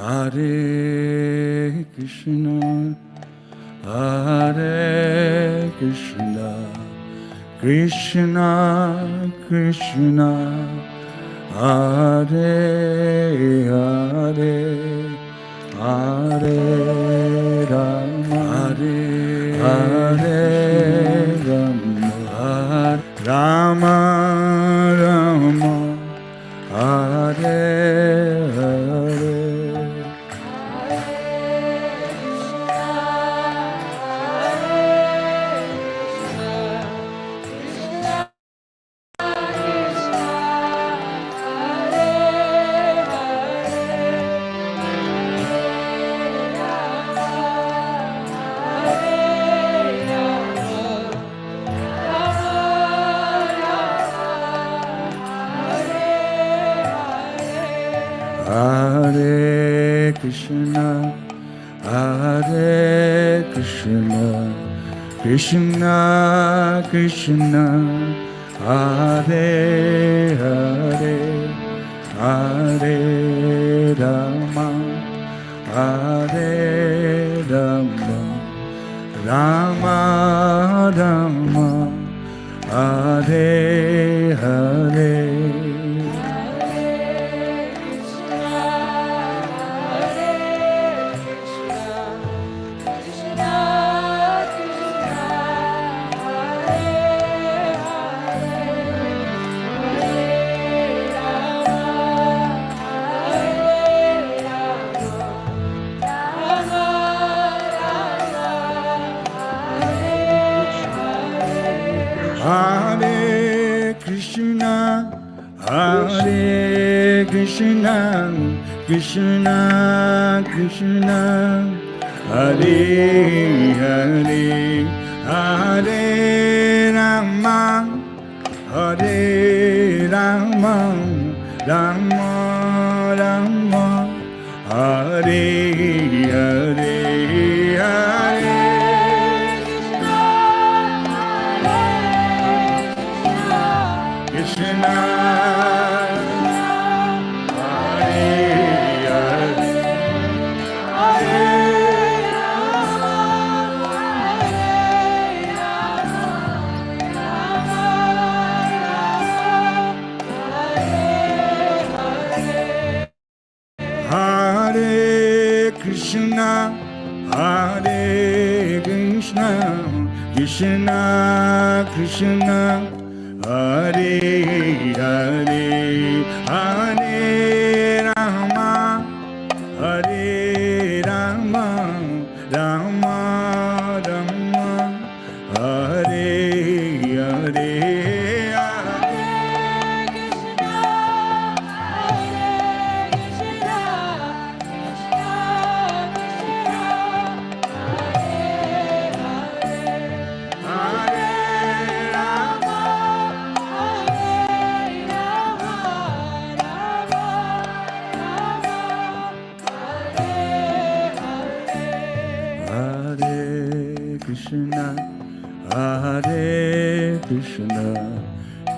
Hare Krishna, Hare Krishna, Krishna Krishna, Hare Hare, Hare Rama, Hare Rama, Rama Rama, Hare Hare. Hare Krishna, Hare Krishna, Krishna Krishna, Hare Hare, Hare Rama, Hare Rama, Rama Rama, Hare Hare. Hare Krishna, Hare Krishna, Krishna Krishna, Hare Hare, Hare Rama, Hare Rama, Rama Rama, Hare Hare, Hare Krishna, Hare Hare, Hare Krishna, Hare Krishna, Krishna Krishna, Hare Hare, Hare Rama, Hare Rama, Rama Rama, Hare Hare, Krishna, Hare Krishna,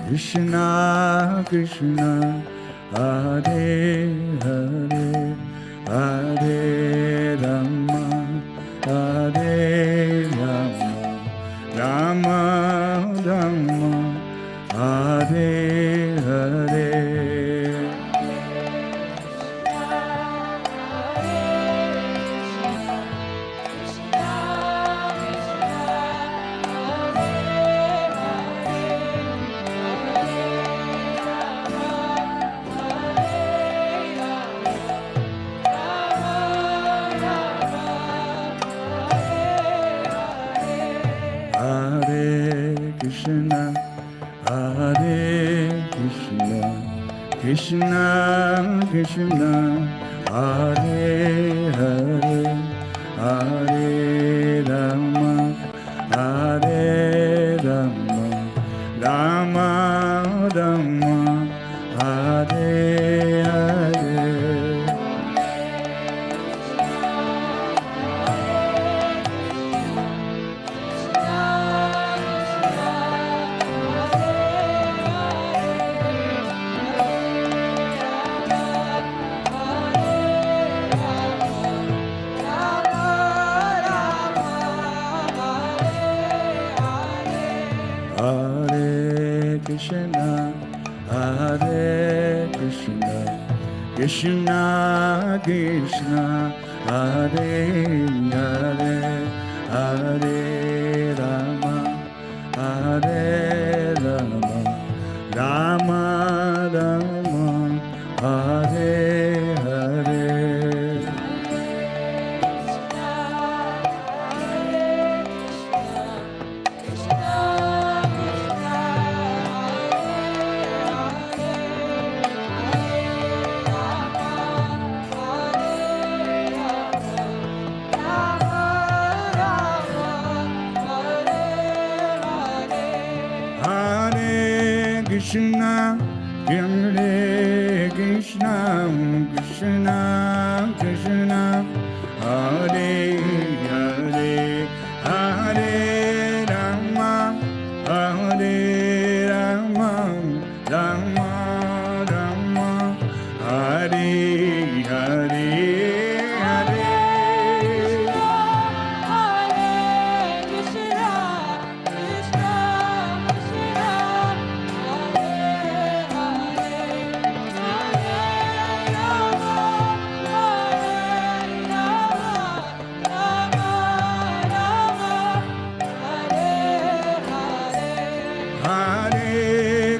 Krishna Krishna, Hare Hare, Hare Rama, Hare Rama, Rama Rama, Hare Hare. Krishna, Hare Krishna, Krishna Krishna, Hare Hare, Hare Rama, Hare Rama, Rama Rama, Hare Hare. Krishna Krishna Hare Hare Hare Rama Hare Rama Rama Rama Hare Hare Krishna, Hare Krishna, Krishna Krishna, Hare Hare, Hare Rama, Hare Rama, Rama Rama, Hare Hare.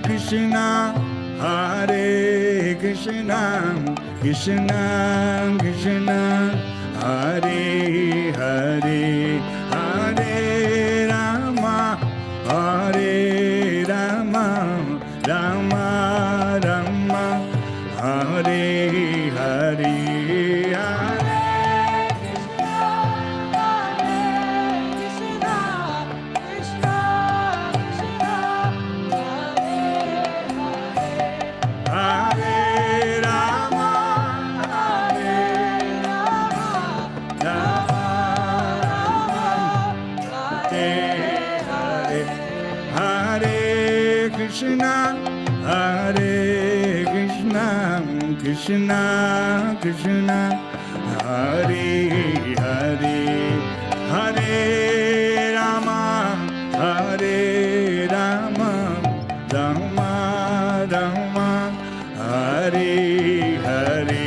Krishna, Hare Krishna, Krishna Krishna, Hare Hare, Hare Rama, Hare Rama, Rama Rama, Hare Hare. Krishna, Hare Krishna, Krishna Krishna, Hare Hare, Hare Rama, Hare Rama, Rama Rama, Hare Hare.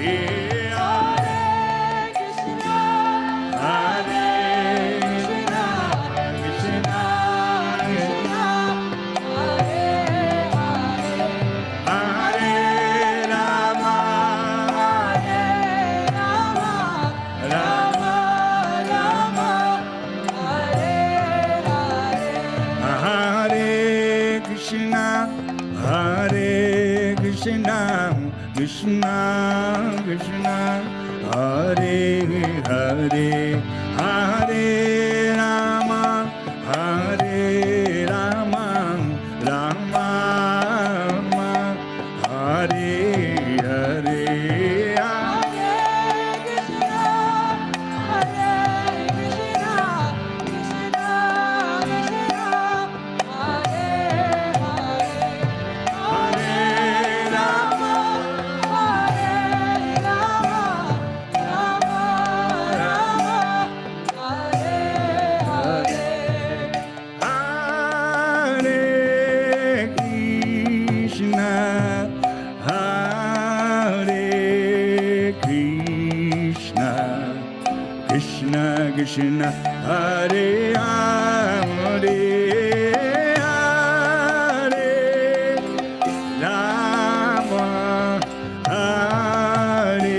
Krishna Krishna, Hare Hare, Hare Rama, Hare Rama, Rama Rama, Hare Hare. Krishna, Hare Hare, Hare Rama, Hare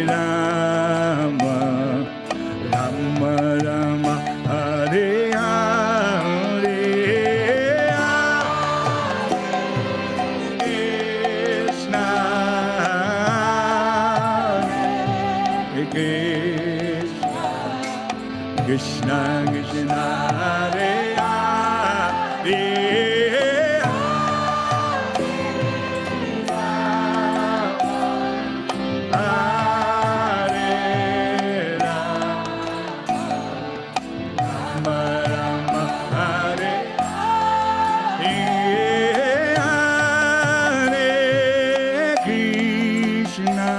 Rama, Rama Rama, Hare Hare, Krishna, Krishna Krishna, Hare Hare, Hare Rama, Rama Hare, Hare Krishna,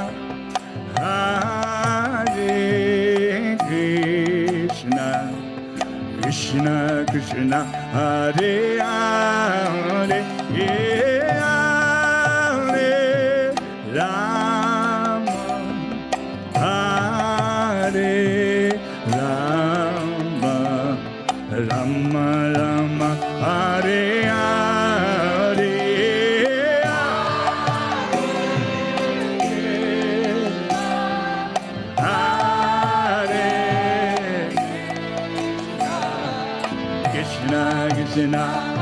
Hare Krishna, Krishna Krishna, Hare Hare, Hare Rama. Krishna.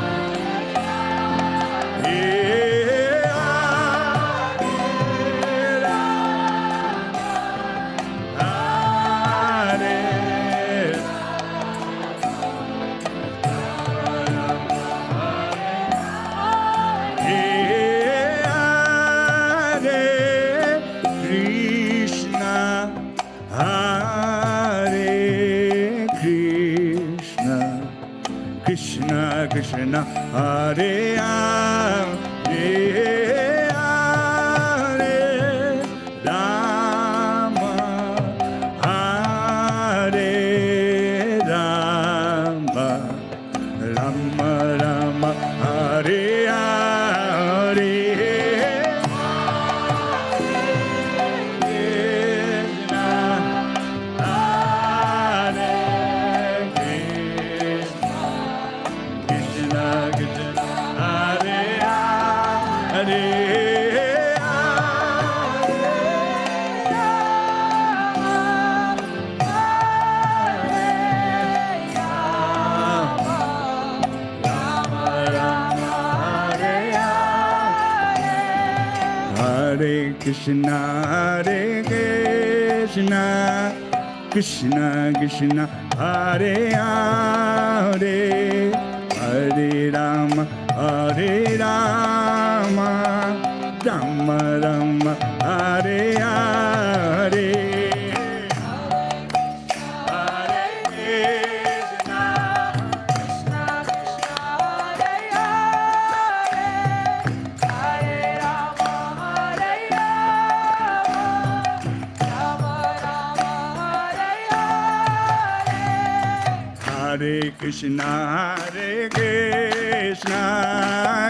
Krishna, Hare Hare, Hare Rama, Hare Rama, Rama Rama, Hare Hare. Krishna, Hare Krishna, Krishna Krishna, Hare Hare, Hare Rama, Hare Rama, Rama Rama, Hare Hare. Hare Krishna, Hare Krishna,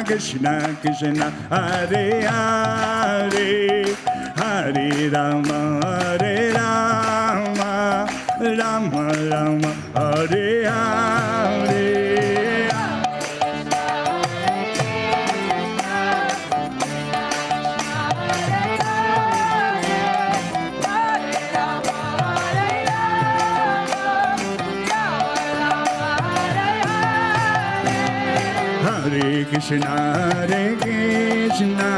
Krishna Krishna, Hare Hare, Hare Rama, Hare Rama, Rama Rama, Hare Hare. Hare Krishna, Hare Krishna,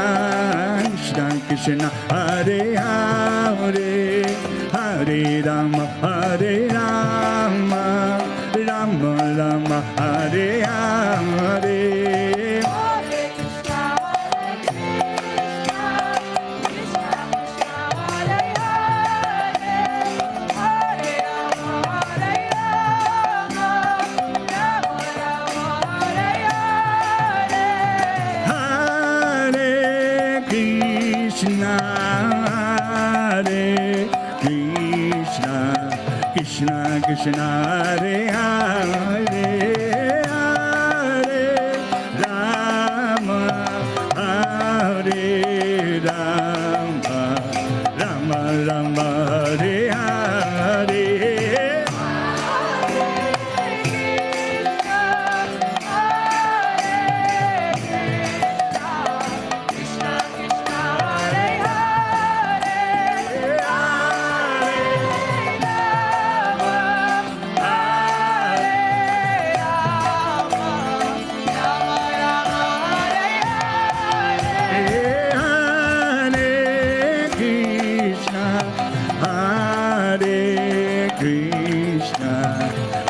Krishna Krishna, Hare Hare, Hare Rama, Hare Rama, Rama Rama, Hare Hare. Krishna Krishna, Hare Hare, Hare Rama, Hare Rama, Rama Rama, Hare Hare.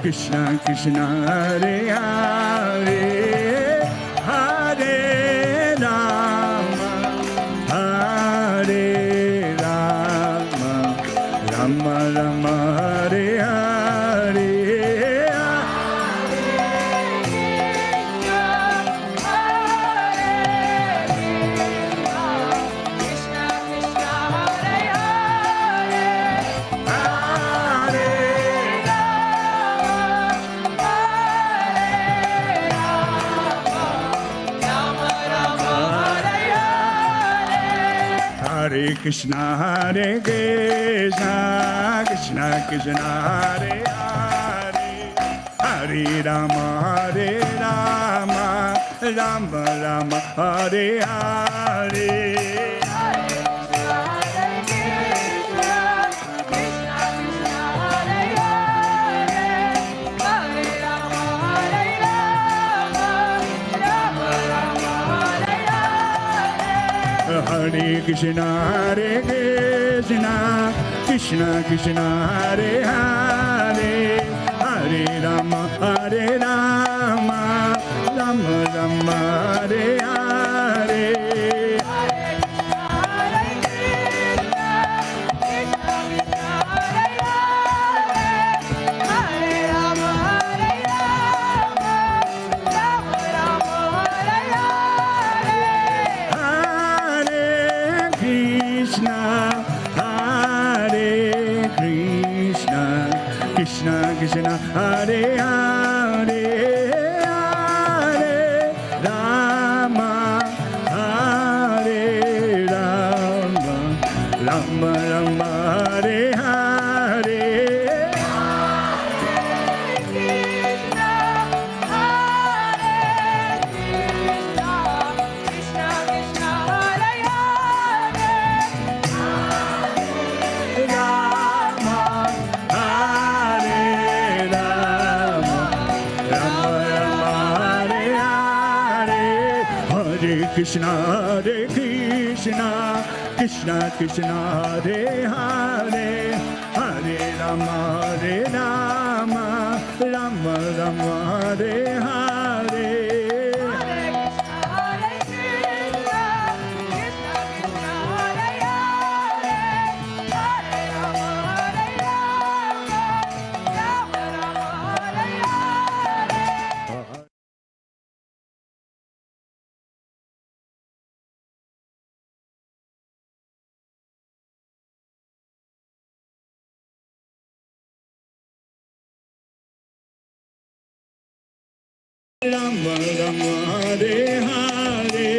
Krishna Krishna, Hare Hare, Hare Rama, Hare Rama, Rama Rama, Hare Hare. Hare Krishna, Hare Krishna, Krishna Krishna, Hare Hare, Hare Rama, Hare Rama, Rama Rama, Hare Hare. Krishna, Hare Krishna, Krishna Krishna, Hare Hare, Hare Rama, Hare Rama, Rama Rama, Hare Hare. Krishna Krishna, Hare Hare, Hare Rama, Hare Rama, Rama Rama, Hare Hare. Krishna, Hare Krishna, Krishna Krishna, Hare Hare, Hare Rama, Hare Rama, Rama Rama, Hare Hare. Rama Rama, Hare Hare,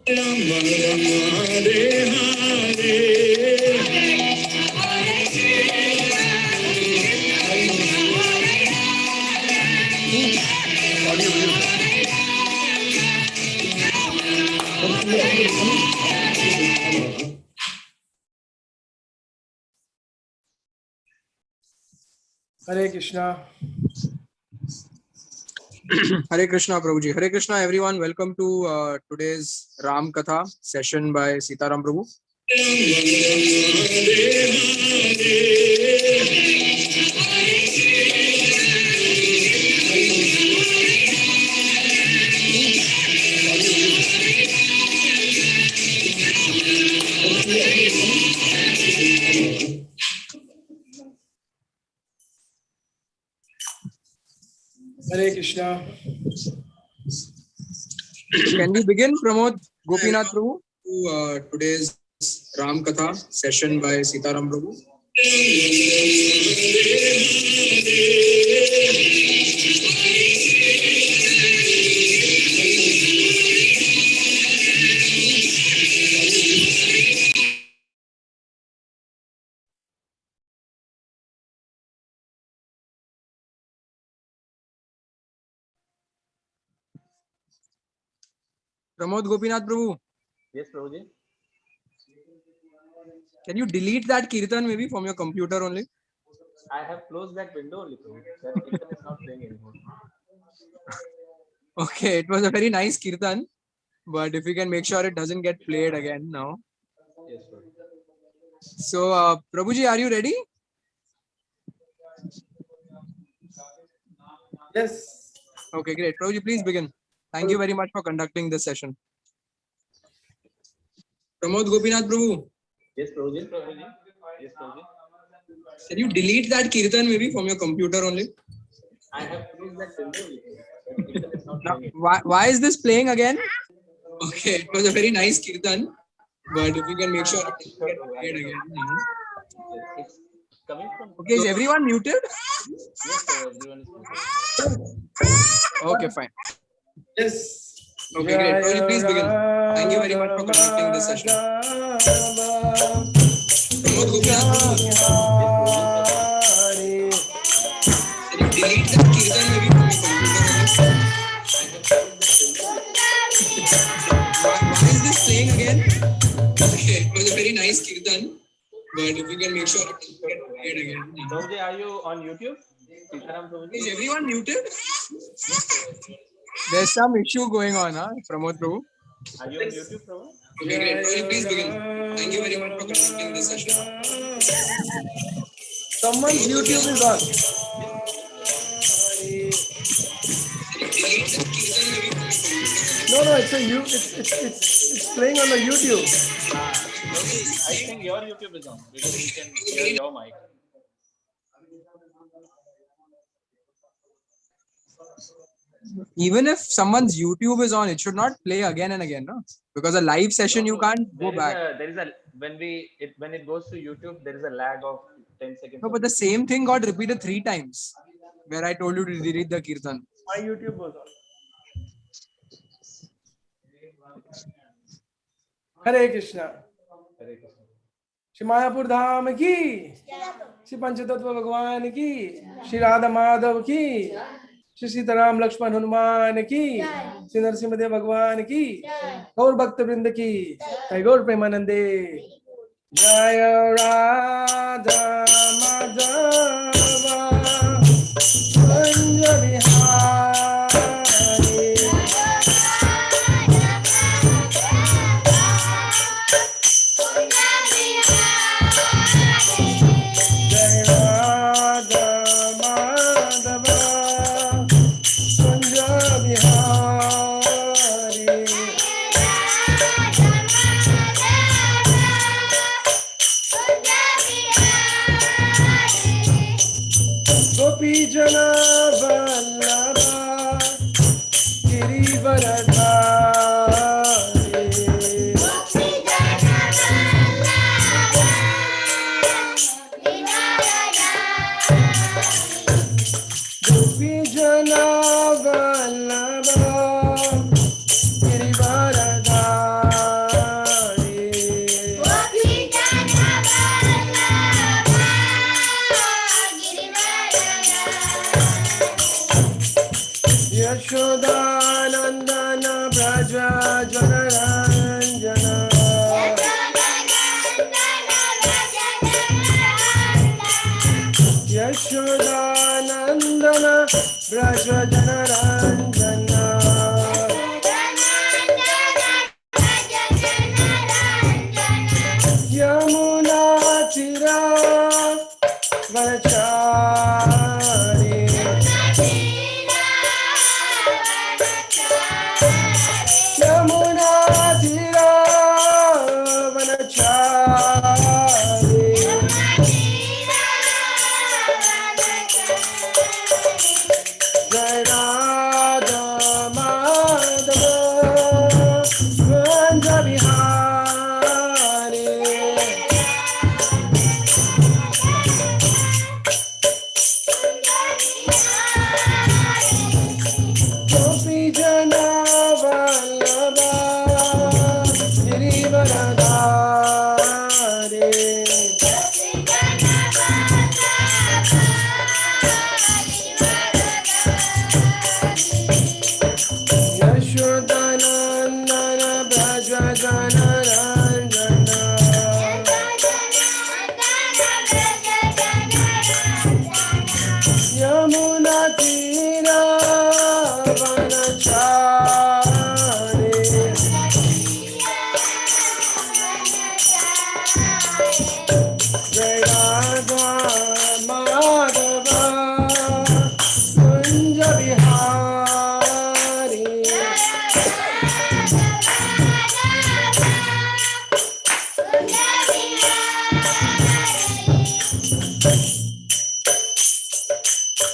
Rama Rama, Hare Hare. Hare Krishna. Hare Krishna, Prabhuji. Hare Krishna, everyone. Welcome to today's Ram Katha session by Sitaram Prabhu. Hare Krishna. Can we begin, Pramod Gopinath Prabhu? Today's Ram Katha session by Sitaram Prabhu. Pramod Gopinath Prabhu. Yes, Prabhuji. Can you delete that kirtan maybe from your computer only? I have closed that window only, Prabhu. That kirtan is not playing anymore. Okay, it was a very nice kirtan, but if you can make sure it doesn't get played again now. Yes, Prabhu. So, Prabhuji, are you ready? Yes. Okay, great. Prabhuji, please begin. Thank you very much for conducting this session. Pramod Gopinath Prabhu. Yes, Prabhuji. Prabhuji. Yes, Prabhuji. Can you delete that kirtan maybe from your computer only? I have closed that window only, Prabhu. That kirtan is not Now, playing anymore. why is this playing again? Okay, it was a very nice kirtan, but if you can make sure it doesn't get played again. Yes, it's coming from. Okay, is everyone muted? Yes, sir, everyone is muted. Okay, fine. Yes. Okay, great. Prabhuji, please begin. Thank you very much for conducting this session. Pramod Gopinath Prabhu. Vihari. Can you delete that kirtan maybe from your computer? Why is this playing again? Okay, it was a very nice kirtan, but if you can make sure it doesn't get played again. Prabhuji, are you on YouTube? Sitaram Prabhuji? Is everyone muted? There's some issue going on, huh, Pramod Prabhu? Are you on YouTube, Prabhu? Okay, great. Prabhuji, please begin. Thank you very much for conducting this session. Someone's YouTube is on. Delete that kirtan maybe from your computer. No, it's playing on the YouTube. Prabhuji, I think your YouTube is on because we can hear your mic. Even if someone's YouTube is on, it should not play again and again, no? Because a live session, you can't go back. When it goes to YouTube, there is a lag of 10 seconds. No, but the same thing got repeated 3 times, where I told you to delete the kirtan. My YouTube was on. Hare Krishna. Hare Krishna. Shri Mayapur Dham ki, Shri Panchatattva Bhagwan ki, Shri Radha Madhav ki, Shri Sitaram Lakshmana Hanuman ki, Shri Narasimha Bhagwan ki, Gaur Bhakta Vrinda ki, Jai Gaur Premanande, Jaya Radha Madhava, Kunja Vihari. Jai Radha Madhava, Kunja Vihari. Gopi Jana Vallabha, Girivaradhari. Gopi Jana Vallabha, Girivaradhari. Yashodanandana Braja Janaranjana. Yashodanandana Braja Janaranjana. Yamuna Tira Vanachari. Yamuna Tira Vanachari. Jai Radha Madhava, Kunja Vihari. Gopi Jana Vallabha, Girivaradhari. Yashodanandana Braja Janaranjana. Yamuna Tira Vanachari. Jai Radha Madhava, Kunja Vihari.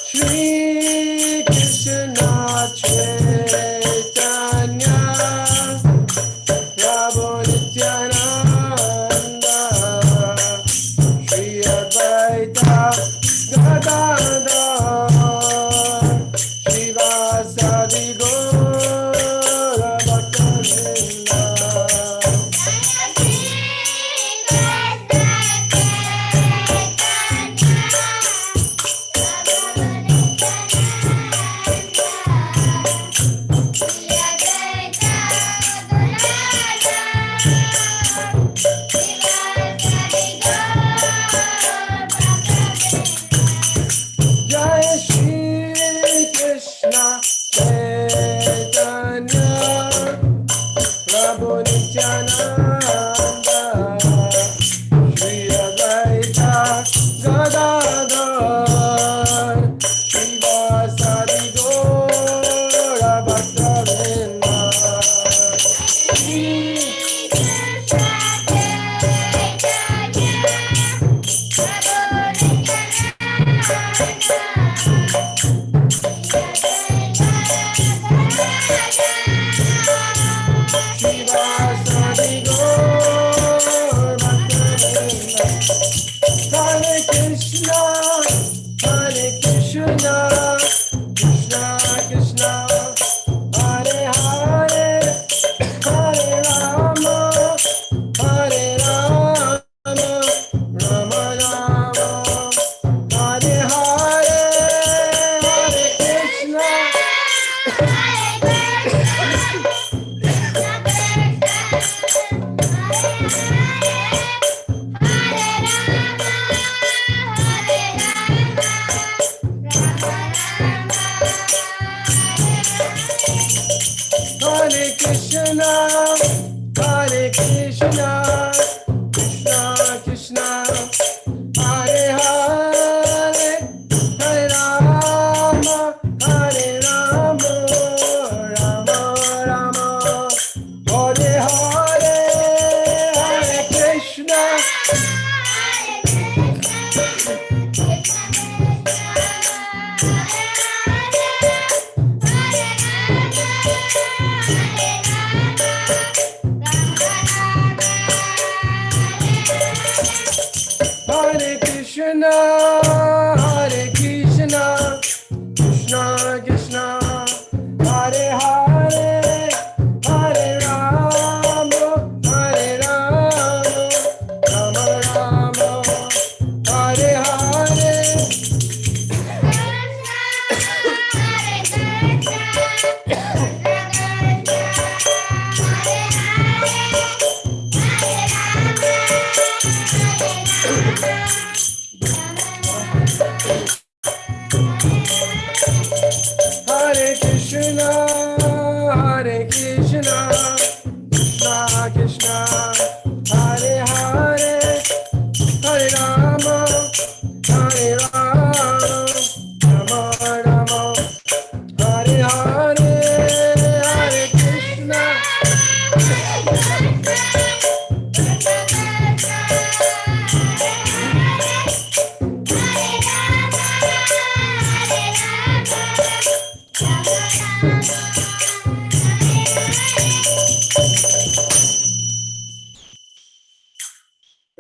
Shri Krishna Chaitanya, Prabhu Nityananda, Shri Advaita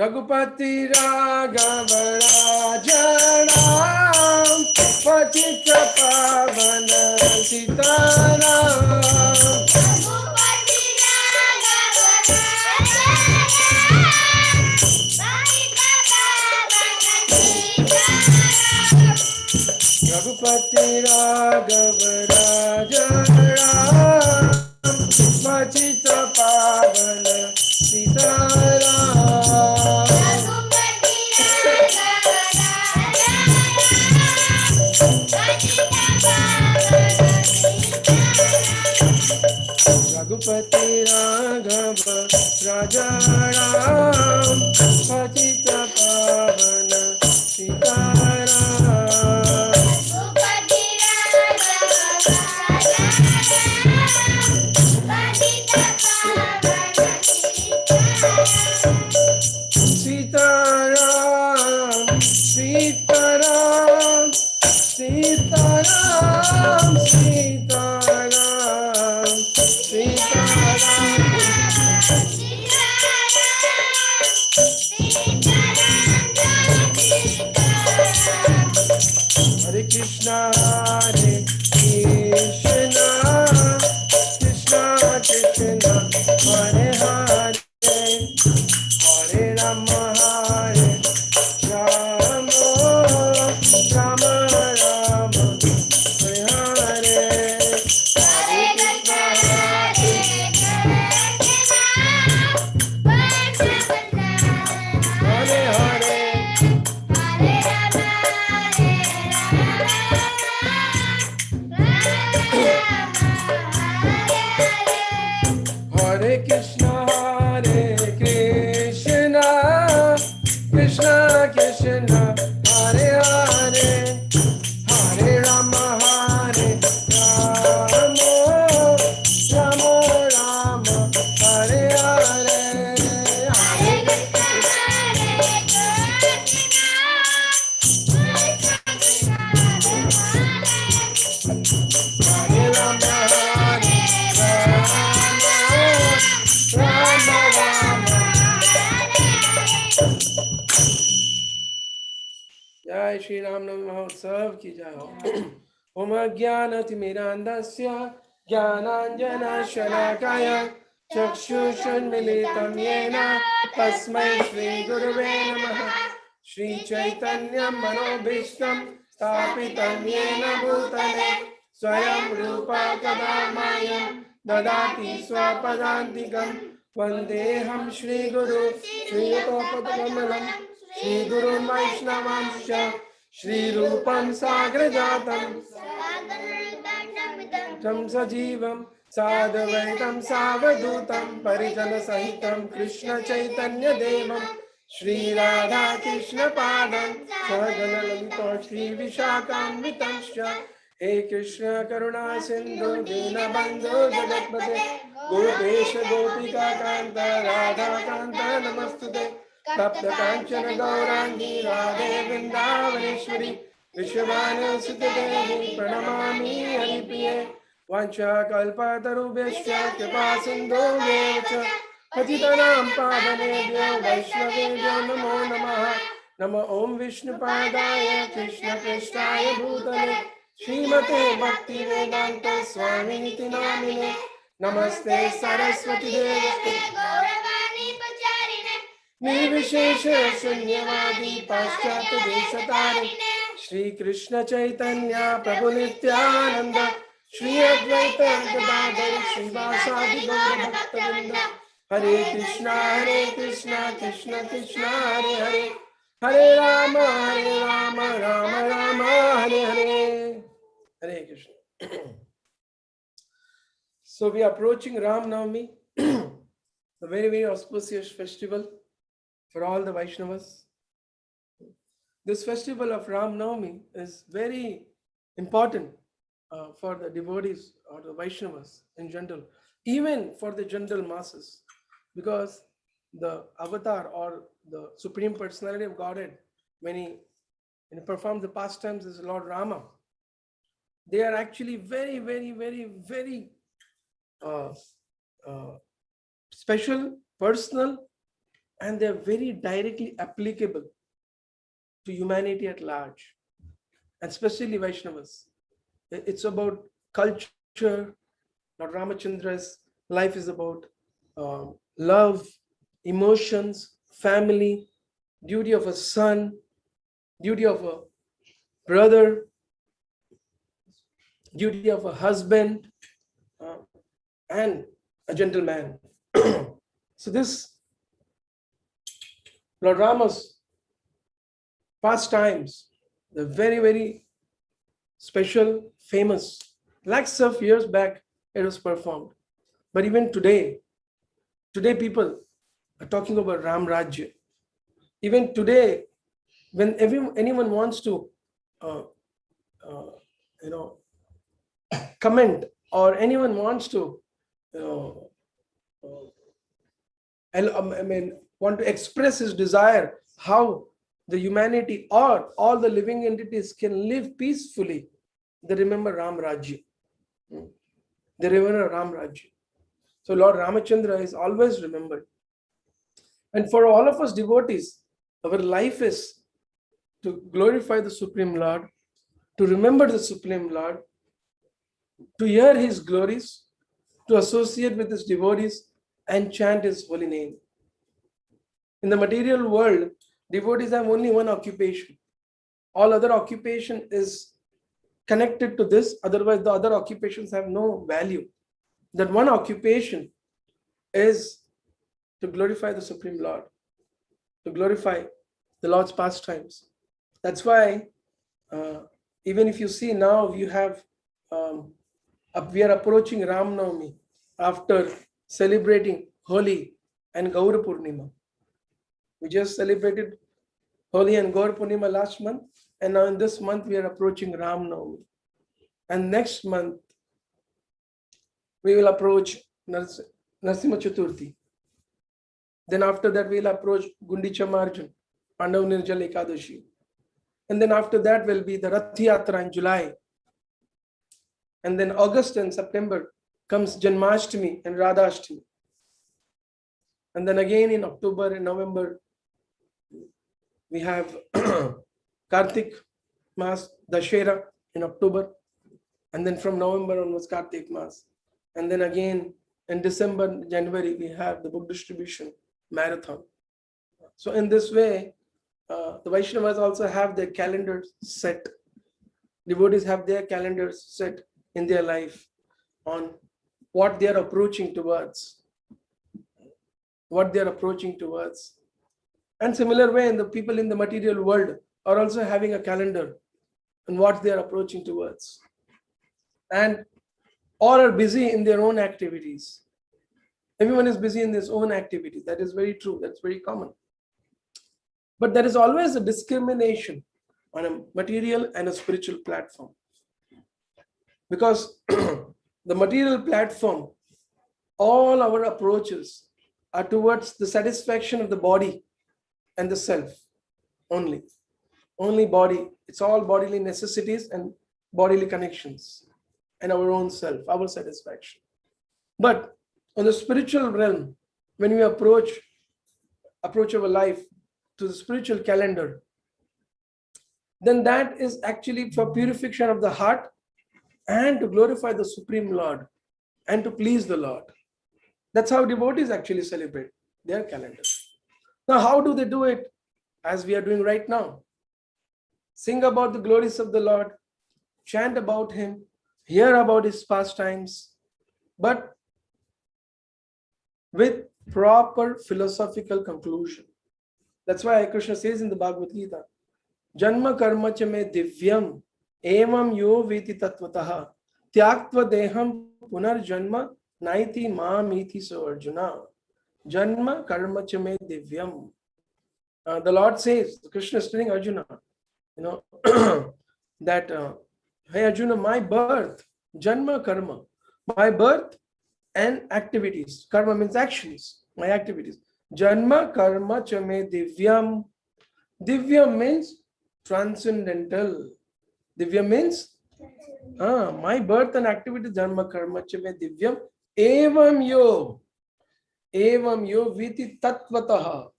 Ragupati Raghav Raja Ram Paticha Pavana Sitaram Ragupati Raghav Raja Ram Paticha Pavana Sitaram Ragupati Raghav Raja Ram Patita Pavana Sitaram Sitaram Sitaram Sitaram Sitaram Hare Krishna Hare Krishna Krishna Krishna Hare Hare Hare Rama Hare Rama Rama Rama Hare Hare Hare Krishna Hare Krishna Krishna Krishna Hare Hare Hare Rama Hare Rama Rama Rama Hare Hare Hare Rama Hare Rama Rama जय श्री राम नवमी महोत्सव की जय हो। ओम अज्ञानतिमिरान्धस्य ज्ञानाञ्जनशलाकया चक्षुषुन्मिलितं येन तस्मै श्रीगुरुवे नमः। श्रीचैतन्यं मनोभीष्टं स्थापितं येन भूतले स्वयं रूपा कदा मह्यं ददाति स्वपदान्तिकं। वन्देऽहं श्रीगुरु श्रीयुतपदकमलं श्रीगुरुं वैष्णवांश्च श्रीरूपं साग्रजातं तं सजीवं साद्वैतं सावधूतं परिजनसहितं कृष्णचैतन्यदेवं श्रीराधाकृष्णपादं सहगणललिता श्रीविशाखान्वितंश्च। हे कृष्ण करुणा सिन्धु दीनबन्धु जगत्पते गोपेश गोपिका कान्त राधाकान्त नमस्तुते। तप्त कांचन गौरांगी राधे वृंदावनेश्वरी विश्वभानुसुते देवी प्रणमामि हरिप्रिये। वाञ्छाकल्पतरुभ्यश्च कृपा सिन्धुभ्येव च पतितानां पावनेभ्यो वैष्णवेभ्यो नमो नमः। नमो ओं विष्णुपादाय कृष्णप्रेष्ठाय भूतले श्रीमते भक्तिवेदान्त स्वामिनिति नामिने। नमस्ते सरस्वती देवे निर्विशेष शून्यवादी पाश्चात्य देशतारिणे। श्री कृष्ण चैतन्य प्रभु नित्यानंद श्री अद्वैत गदाधर श्रीवासादि गौर भक्तवृंद। हरे Krishna Krishna Krishna Hare Hare Hare Ram Ram Ram Hare Hare Hare Krishna. So we are approaching Ram Navami, a very auspicious festival for all the Vaishnavas. This festival of Ram Navami is very important for the devotees or the Vaishnavas in general, even for the general masses, because the avatar or the Supreme Personality of Godhead, when he performs the pastimes as Lord Rama, they are actually very special, personal, and they are very directly applicable to humanity at large, and especially Vaishnavas. It's about culture. Lord Ramachandra's life is about love, emotions, family, duty of a son, duty of a brother, duty of a husband, and a gentleman. So this Lord Rama's pastimes, the very special, famous. Lakhs of years back, it was performed. But even today people are talking about Ram Rajya. Even today, when anyone wants to, comment, or anyone wants to, want to express his desire, how the humanity or all the living entities can live peacefully, they remember Ram Rajya. They remember Ram Rajya. So Lord Ramachandra is always remembered. And for all of us devotees, our life is to glorify the Supreme Lord, to remember the Supreme Lord, to hear his glories, to associate with his devotees and chant his holy name. In the material world, devotees have only one occupation. All other occupation is connected to this, otherwise the other occupations have no value. That one occupation is to glorify the Supreme Lord, to glorify the Lord's pastimes. That's why even if you see now, you have we are approaching Ram Navami after celebrating Holi and Gaur Purnima. We just celebrated Holi and Gaur Purnima last month, and now in this month we are approaching Ram Navami. And next month we will approach Narsimha Chaturthi. Then after that we will approach Gundicha Marjan, Pandav Nirjal Ekadashi. And then after that will be the Rath Yatra in July. And then August and September comes Janmashtami and Radhashtami. And then again in October and November, we have Kartik Mas, Dashera in October, and then from November onwards Kartik Mas, and then again in December, January we have the book distribution marathon. So in this way, the Vaishnavas also have their calendars set. Devotees have their calendars set in their life on what they are approaching towards. And similar way, in the people in the material world are also having a calendar on what they are approaching towards. And all are busy in their own activities. Everyone is busy in his own activities. That is very true. That's very common. But there is always a discrimination on a material and a spiritual platform. Because the material platform, all our approaches are towards the satisfaction of the body and the self only. Only body. It's all bodily necessities and bodily connections and our own self, our satisfaction. But on the spiritual realm, when we approach our life to the spiritual calendar, then that is actually for purification of the heart and to glorify the Supreme Lord and to please the Lord. That's how devotees actually celebrate their calendar. Now, how do they do it? As we are doing right now. Sing about the glories of the Lord, chant about Him, hear about His pastimes, but with proper philosophical conclusion. That's why Krishna says in the Bhagavad Gita, Janma karma cha me divyam evam yo veti tattvataha tyaktva deham punar janma naiti mamiti so Arjuna. Janma karma cha me divyam. The Lord says, Krishna is telling Arjuna, that, hey Arjuna, my birth, janma karma, my birth and activities. Karma means actions, my activities. Janma karma cha me divyam. Divyam means transcendental. Divyam means my birth and activity, janma karma cha me divyam. Evam yo viti tattvataha.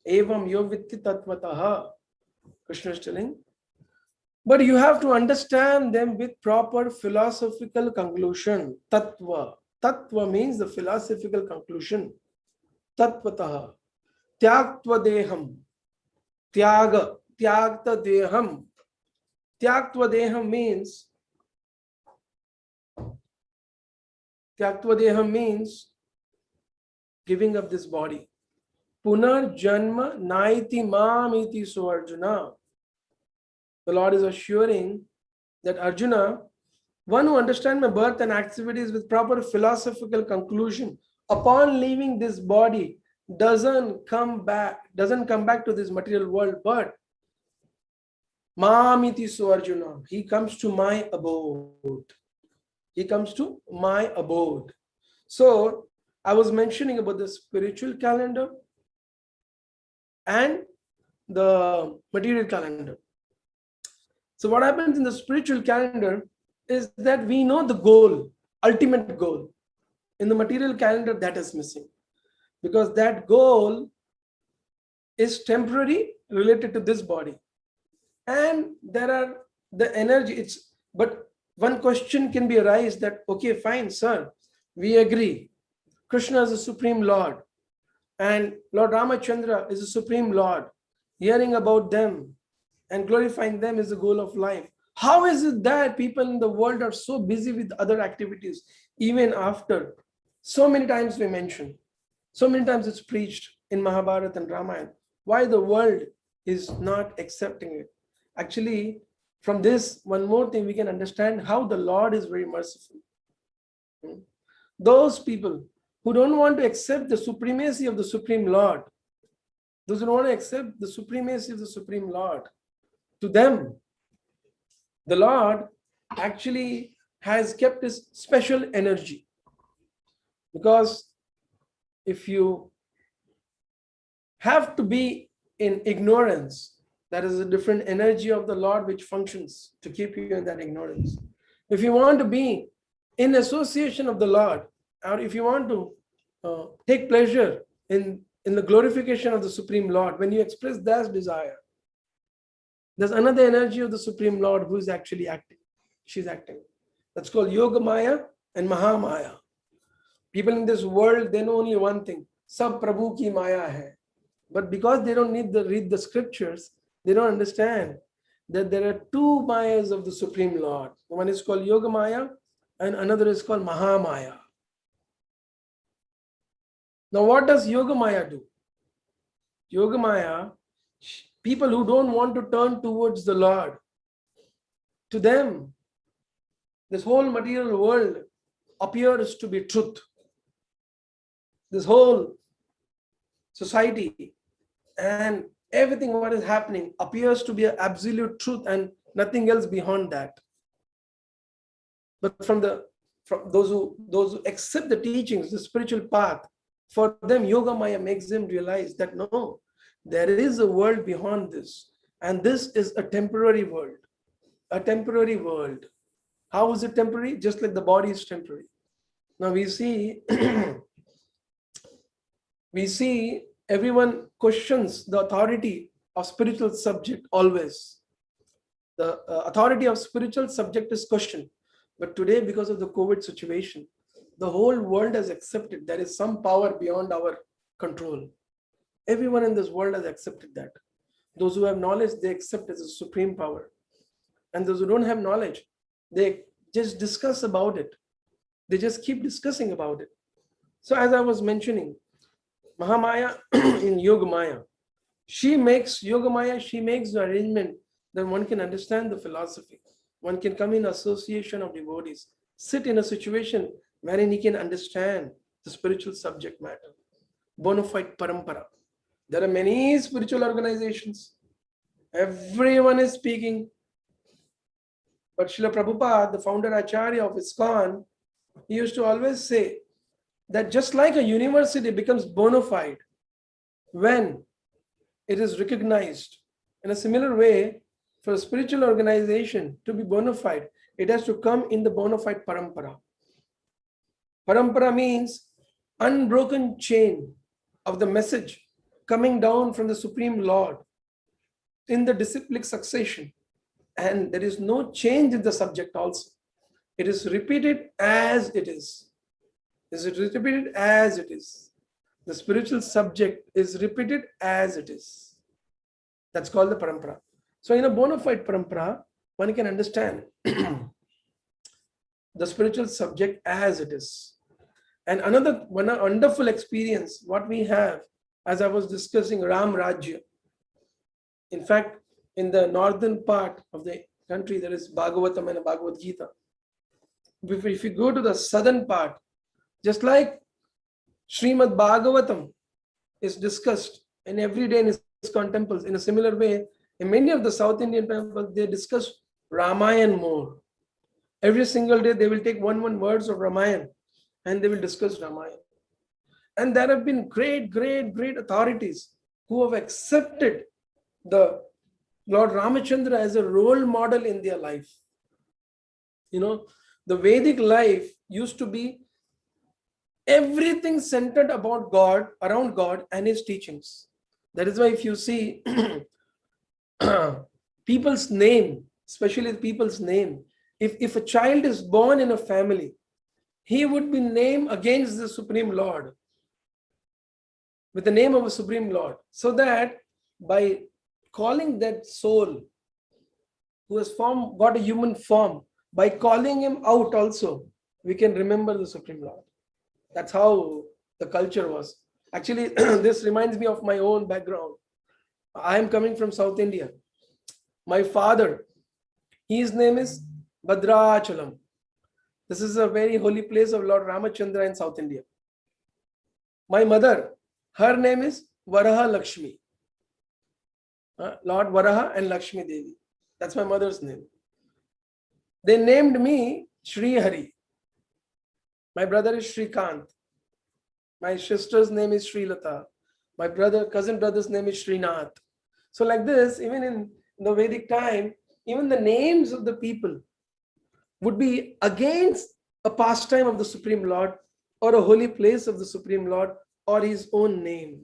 Evam yo viti tattvataha. Krishna is telling. But you have to understand them with proper philosophical conclusion. Tattva. Tattva means the philosophical conclusion. Tattvataha. Tyaktva deham. Tyaga. Tyagta deham. Tyaktva deham means giving up this body. Punar janma naiti mamiti so Arjuna. The Lord is assuring that Arjuna, one who understands my birth and activities with proper philosophical conclusion, upon leaving this body, doesn't come back to this material world, but Mamiti so Arjuna, he comes to my abode. So I was mentioning about the spiritual calendar and the material calendar. So what happens in the spiritual calendar is that we know the goal, ultimate goal. In the material calendar, that is missing. Because that goal is temporary, related to this body. And there are the energy, but one question can be arised that, okay, fine, sir, we agree. Krishna is the Supreme Lord. And Lord Ramachandra is the Supreme Lord. Hearing about them and glorifying them is the goal of life. How is it that people in the world are so busy with other activities, even after so many times we mention, so many times it's preached in Mahabharata and Ramayana, why the world is not accepting it? Actually, from this, one more thing we can understand how the Lord is very merciful. Those people who don't want to accept the supremacy of the Supreme Lord, those who don't want to accept the supremacy of the Supreme Lord, to them, the Lord actually has kept his special energy. Because if you have to be in ignorance, that is a different energy of the Lord which functions to keep you in that ignorance. If you want to be in association of the Lord, or if you want to take pleasure in the glorification of the Supreme Lord, when you express that desire, There's another energy of the Supreme Lord who is actually acting. She's acting. That's called Yoga Maya and Mahamaya. People in this world, they know only one thing. Sab Prabhu ki Maya hai. But because they don't need to read the scriptures, they don't understand that there are two Mayas of the Supreme Lord. One is called Yoga Maya and another is called Mahamaya. Now what does Yoga Maya do? Yoga Maya, people who don't want to turn towards the Lord, to them, this whole material world appears to be truth. This whole society and everything what is happening appears to be an absolute truth and nothing else beyond that. But from those who accept the teachings, the spiritual path, for them Yoga Maya makes them realize that no, there is a world beyond this, and this is a temporary world. A temporary world. How is it temporary? Just like the body is temporary. Now we see everyone questions the authority of spiritual subject always. The authority of spiritual subject is questioned. But today, because of the COVID situation, the whole world has accepted there is some power beyond our control. Everyone in this world has accepted that. Those who have knowledge, they accept as a supreme power. And those who don't have knowledge, they just discuss about it. They just keep discussing about it. So as I was mentioning, Mahamaya in Yoga Maya, she makes the arrangement that one can understand the philosophy. One can come in association of devotees, sit in a situation wherein he can understand the spiritual subject matter. Bona fide parampara. There are many spiritual organizations. Everyone is speaking. But Srila Prabhupada, the founder Acharya of ISKCON, he used to always say that just like a university becomes bona fide when it is recognized, in a similar way, for a spiritual organization to be bona fide, it has to come in the bona fide parampara. Parampara means unbroken chain of the message coming down from the Supreme Lord in the disciplic succession. And there is no change in the subject also. It is repeated as it is. Is it repeated as it is? The spiritual subject is repeated as it is. That's called the parampara. So in a bona fide parampara, one can understand the spiritual subject as it is. And another one wonderful experience, what we have, as I was discussing, Ram Rajya. In fact, in the northern part of the country, there is Bhagavatam and Bhagavad Gita. If you go to the southern part, just like Srimad-Bhagavatam is discussed in every day in ISKCON temples, in a similar way, in many of the South Indian temples, they discuss Ramayana more. Every single day, they will take one words of Ramayana and they will discuss Ramayana. And there have been great authorities who have accepted the Lord Ramachandra as a role model in their life. You know, the Vedic life used to be everything centered about God, around God and his teachings. That is why if you see people's name, especially people's name, if a child is born in a family, he would be named against the Supreme Lord, with the name of a Supreme Lord, so that by calling that soul who has got a human form, by calling him out also, we can remember the Supreme Lord. That's how the culture was. Actually, this reminds me of my own background. I am coming from South India. My father, his name is Bhadrachalam. This is a very holy place of Lord Ramachandra in South India. My mother, her name is Varaha Lakshmi. Lord Varaha and Lakshmi Devi. That's my mother's name. They named me Sri Hari. My brother is Sri Kant. My sister's name is Sri Lata. My cousin brother's name is Srinath. So like this, even in the Vedic time, even the names of the people would be against a pastime of the Supreme Lord or a holy place of the Supreme Lord or his own name.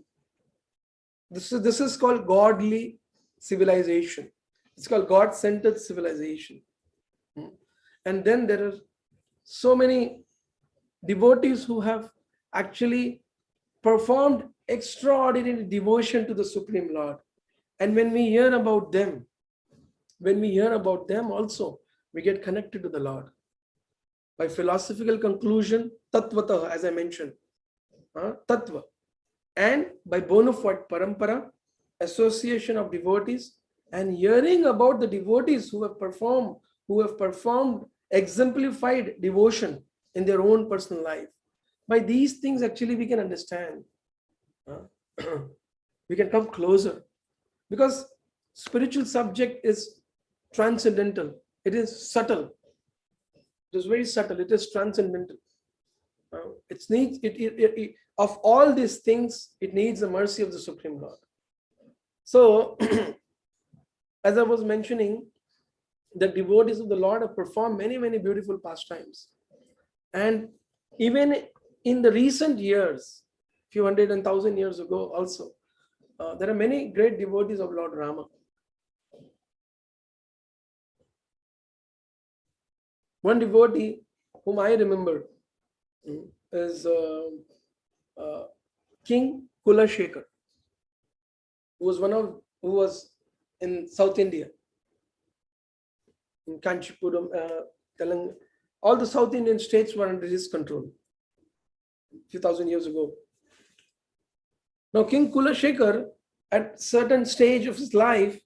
This is called godly civilization. It's called God-centered civilization. And then there are so many devotees who have actually performed extraordinary devotion to the Supreme Lord. And when we hear about them also, we get connected to the Lord. By philosophical conclusion, tattvata, as I mentioned, tattva, and by bona fide parampara, association of devotees, and hearing about the devotees who have performed exemplified devotion in their own personal life. By these things, actually, we can understand. We can come closer, because spiritual subject is transcendental. It is subtle. It is very subtle. It is transcendental. Of all these things, it needs the mercy of the Supreme Lord. So, as I was mentioning, the devotees of the Lord have performed many, many beautiful pastimes. And even in the recent years, few hundred and thousand years ago also, there are many great devotees of Lord Rama. One devotee whom I remember is King Kulashekar, who was in South India, in Kanchipuram, Telangana. All the South Indian states were under his control a few thousand years ago. Now, King Kulashekar, at certain stage of his life,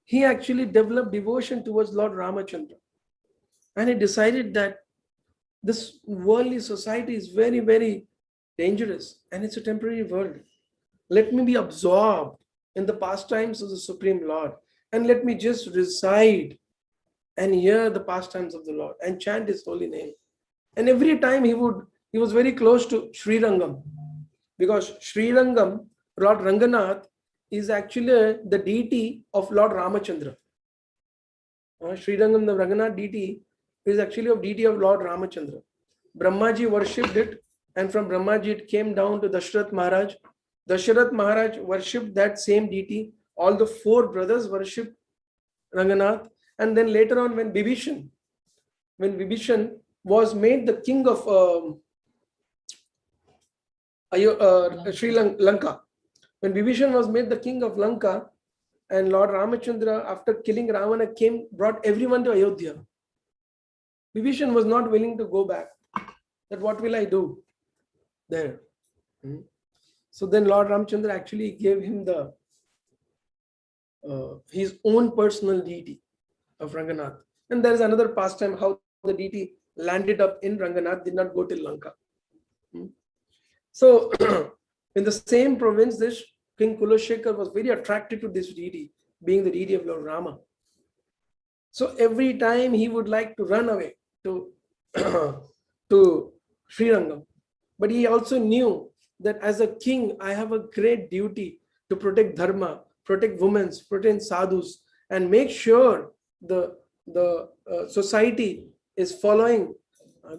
he actually developed devotion towards Lord Ramachandra. And he decided that this worldly society is very, very dangerous and it's a temporary world. Let me be absorbed in the pastimes of the Supreme Lord, and let me just reside and hear the pastimes of the Lord and chant his holy name. And every time he was very close to Sri Rangam, because Sri Rangam, Lord Ranganath, is actually the deity of Lord Ramachandra. Sri Rangam, the Ranganath deity, is actually a deity of Lord Ramachandra. Brahmaji worshipped it, and from Brahmaji it came down to Dasharatha Maharaj. Dasharatha Maharaj worshipped that same deity. All the four brothers worshipped Ranganath. And then later on, when Vibhishan was made the king of Sri Lanka, when Vibhishan was made the king of Lanka, and Lord Ramachandra, after killing Ravana, brought everyone to Ayodhya. Vibhishan was not willing to go back. That what will I do there? So then Lord Ramachandra actually gave him his own personal deity of Ranganath. And there is another pastime how the deity landed up in Ranganath, did not go to Lanka. So in the same province, this King Kulashekar was very attracted to this deity, being the deity of Lord Rama. So every time he would like to run away to Sri Rangam. But he also knew that as a king, I have a great duty to protect dharma, protect women, protect sadhus, and make sure the society is following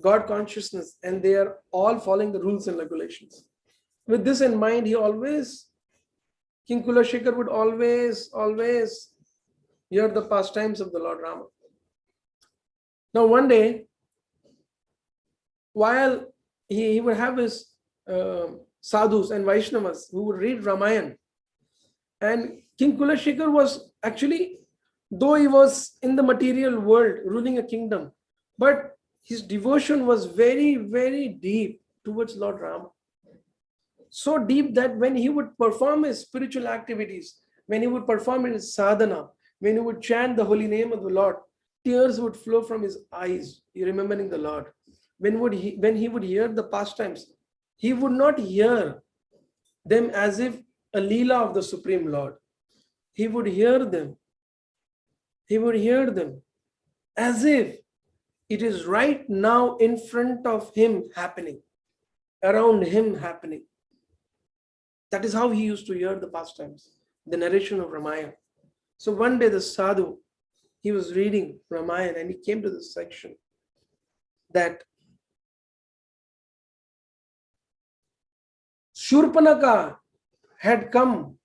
God consciousness and they are all following the rules and regulations. With this in mind, King Kulashekar would always hear the pastimes of the Lord Rama. Now one day, while he would have his sadhus and Vaishnavas who would read Ramayana, and King Kulashekar was actually, though he was in the material world ruling a kingdom, but his devotion was very, very deep towards Lord Rama. So deep that when he would perform his spiritual activities, when he would perform his sadhana, when he would chant the holy name of the Lord, tears would flow from his eyes, remembering the Lord. When he would hear the pastimes, he would not hear them as if a leela of the Supreme Lord. He would hear them as if it is right now in front of him happening, around him happening. That is how he used to hear the pastimes, the narration of Ramayana. So one day the sadhu, he was reading Ramayana and he came to this section that Shurpanaka had come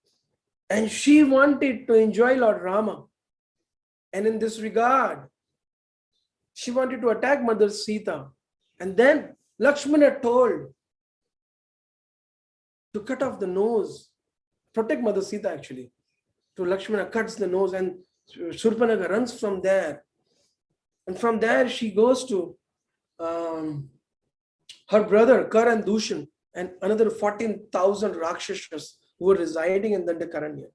and she wanted to enjoy Lord Rama. And in this regard, she wanted to attack Mother Sita. And then Lakshmana told to cut off the nose, protect Mother Sita actually. So Lakshmana cuts the nose and Shurpanakha runs from there. And from there she goes to her brother Kar and Dushan and another 14,000 Rakshasas who were residing in Dandakaranya.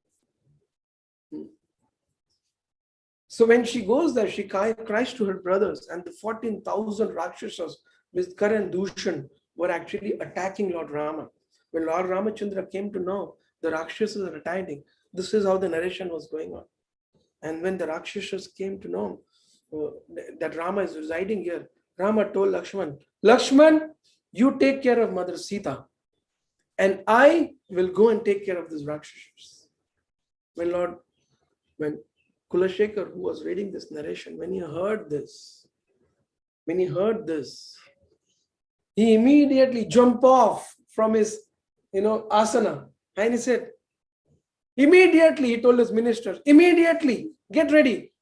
So when she goes there, she cries to her brothers, and the 14,000 Rakshasas with Kar and Dushan were actually attacking Lord Rama. When Lord Ramachandra came to know the Rakshasas are attacking, this is how the narration was going on. And when the Rakshasas came to know that Rama is residing here, Rama told Lakshman, Lakshman, you take care of Mother Sita, and I will go and take care of these Rakshasas. When Kulashekar, who was reading this narration, when he heard this, he immediately jumped off from his, asana, and he said, immediately, he told his ministers, immediately, get ready,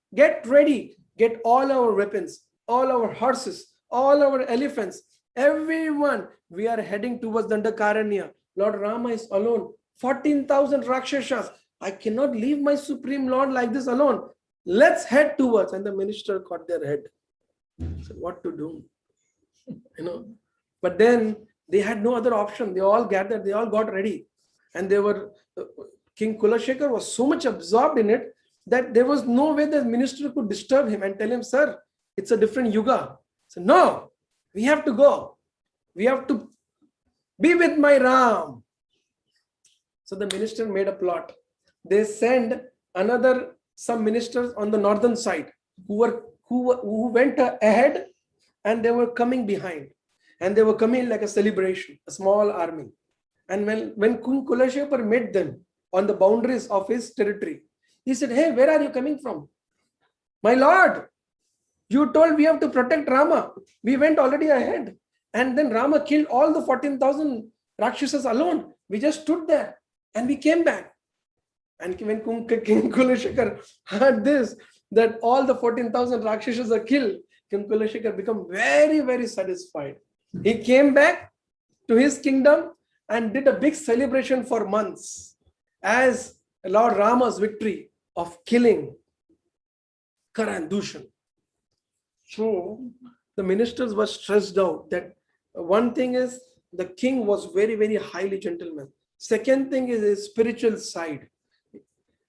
get all our weapons, all our horses, all our elephants, everyone, we are heading towards Dandakaranya. Lord Rama is alone, 14,000 Rakshasas. I cannot leave my Supreme Lord like this alone. Let's head towards. And the minister caught their head. So what to do? But then they had no other option. They all gathered, they all got ready. And they were, King Kulashekar was so much absorbed in it that there was no way the minister could disturb him and tell him, sir, it's a different yuga. So no, we have to go. We have to be with my Ram. So the minister made a plot. They sent some ministers on the northern side who went ahead, and they were coming behind, and they were coming like a celebration, a small army. And when King Kulashekar met them on the boundaries of his territory, he said, hey, where are you coming from? My lord, you told we have to protect Rama. We went already ahead. And then Rama killed all the 14,000 Rakshasas alone. We just stood there and we came back. And when King Kulashekar heard this, that all the 14,000 Rakshasas are killed, King Kulashekar became very, very satisfied. He came back to his kingdom and did a big celebration for months as Lord Rama's victory of killing Kar and Dushan. So the ministers were stressed out that one thing is the king was very, very highly gentleman. Second thing is his spiritual side.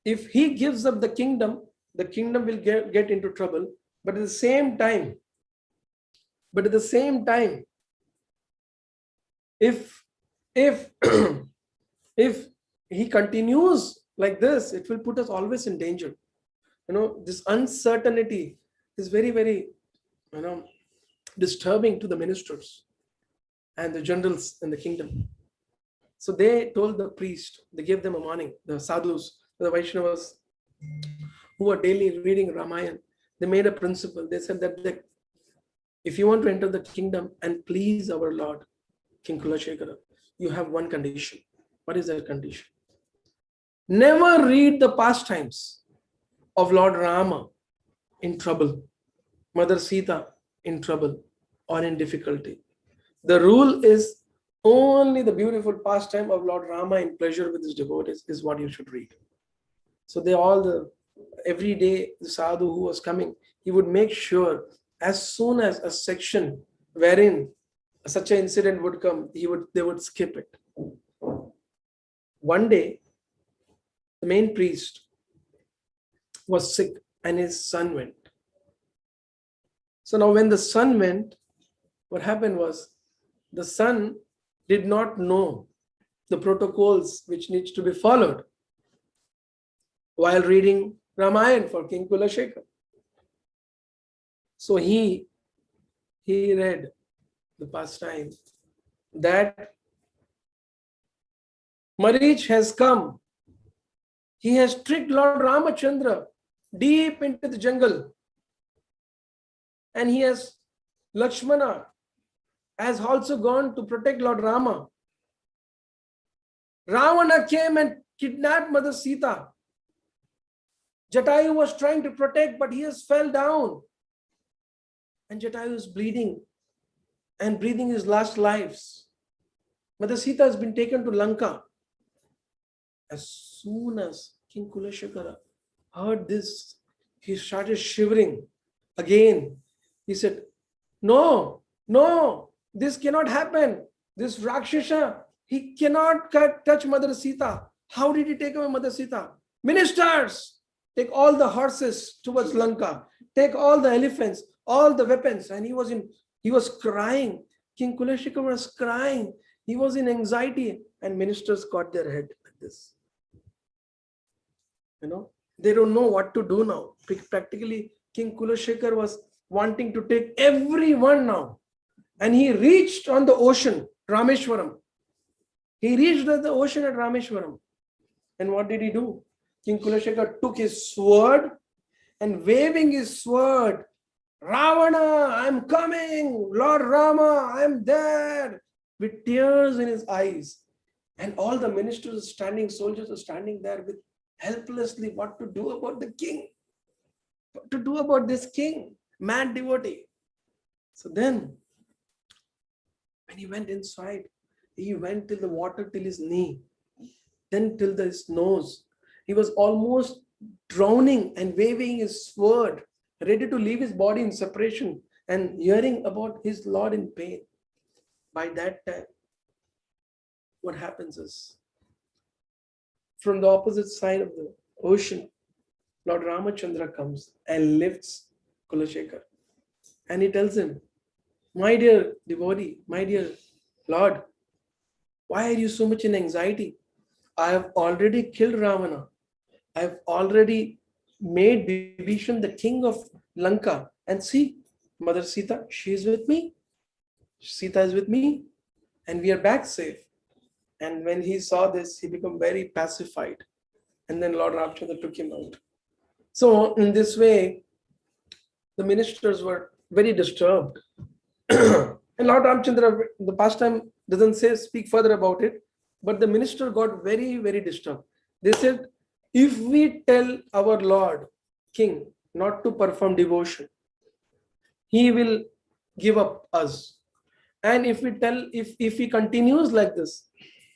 If he gives up the kingdom will get into trouble. But at the same time, if if he continues like this, it will put us always in danger. This uncertainty is very, very, disturbing to the ministers and the generals in the kingdom. So they told the priest, they gave them a warning, the sadhus, the Vaishnavas who are daily reading Ramayana, they made a principle. They said that if you want to enter the kingdom and please our Lord, King Kulashekara, you have one condition. What is that condition? Never read the pastimes of Lord Rama in trouble, Mother Sita in trouble or in difficulty. The rule is only the beautiful pastime of Lord Rama in pleasure with his devotees is what you should read. So every day the sadhu who was coming, he would make sure as soon as a section wherein such an incident would come, they would skip it. One day, the main priest was sick and his son went. So now when the son went, what happened was the son did not know the protocols which needs to be followed while reading Ramayana for King Kulashekar. So he read the pastime that Marich has come. He has tricked Lord Ramachandra deep into the jungle. And Lakshmana has also gone to protect Lord Rama. Ravana came and kidnapped Mother Sita. Jatayu was trying to protect, but he has fell down. And Jatayu is bleeding and breathing his last lives. Mother Sita has been taken to Lanka. As soon as King Kulashekara heard this, he started shivering again. He said, no, this cannot happen. This Rakshasa, he cannot touch Mother Sita. How did he take away Mother Sita? Ministers, take all the horses towards Lanka. Take all the elephants, all the weapons. And he was crying. King Kulashekara was crying. He was in anxiety. And ministers caught their head like this. They don't know what to do now. Practically, King Kulashekara was wanting to take everyone now. And he reached on the ocean, Rameshwaram. He reached the ocean at Rameshwaram. And what did he do? King Kulashekara took his sword and waving his sword, Ravana, I'm coming. Lord Rama, I'm there. With tears in his eyes. And all the ministers soldiers are standing there with helplessly what to do about the king. What to do about this king, mad devotee. So then, when he went inside, he went till the water till his knee, then till his nose. He was almost drowning and waving his sword, ready to leave his body in separation and hearing about his Lord in pain. By that time, what happens is, from the opposite side of the ocean, Lord Ramachandra comes and lifts Kulashekara. And he tells him, my dear devotee, my dear Lord, why are you so much in anxiety? I have already killed Ravana. I have already made Vibhishan the king of Lanka. And see, Mother Sita, she is with me. Sita is with me. And we are back safe. And when he saw this, he became very pacified. And then Lord Ramachandra took him out. So in this way, the ministers were very disturbed. And Lord Ramachandra, the pastime doesn't speak further about it, but the minister got very, very disturbed. They said, if we tell our Lord King not to perform devotion, he will give up us. And if he continues like this,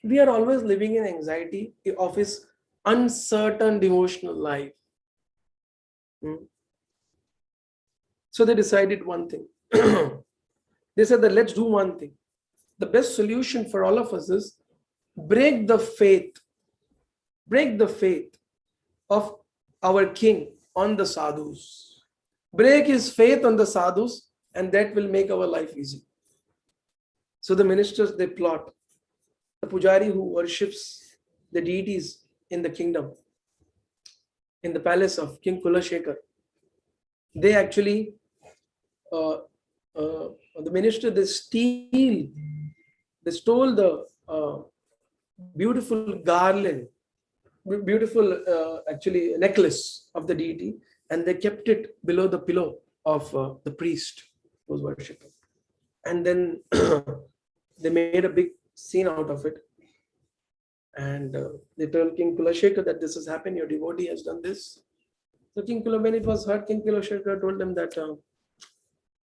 we are always living in anxiety of his uncertain devotional life. So they decided one thing. They said that let's do one thing. The best solution for all of us is break the faith of our king on the sadhus. Break his faith on the sadhus, and that will make our life easy. So the ministers, they plot. The pujari who worships the deities in the kingdom, in the palace of King Kulashekara, they actually, the minister, they stole the beautiful garland, beautiful actually necklace of the deity, and they kept it below the pillow of the priest who was worshipping. And then they made a big scene out of it. And they told King Kulashekara that this has happened, your devotee has done this. So when it was heard, King Kulashekara told them that,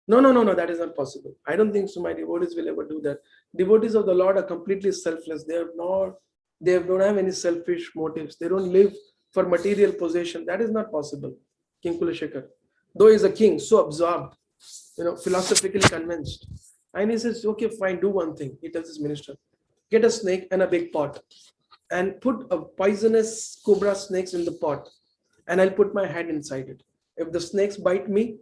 no, that is not possible. I don't think so. My devotees will ever do that. Devotees of the Lord are completely selfless. They don't have any selfish motives. They don't live for material possession. That is not possible. King Kulashekara, though he is a king, so absorbed, philosophically convinced. And he says, okay, fine, do one thing. He tells his minister, get a snake and a big pot and put a poisonous cobra snakes in the pot, and I'll put my hand inside it. If the snakes bite me,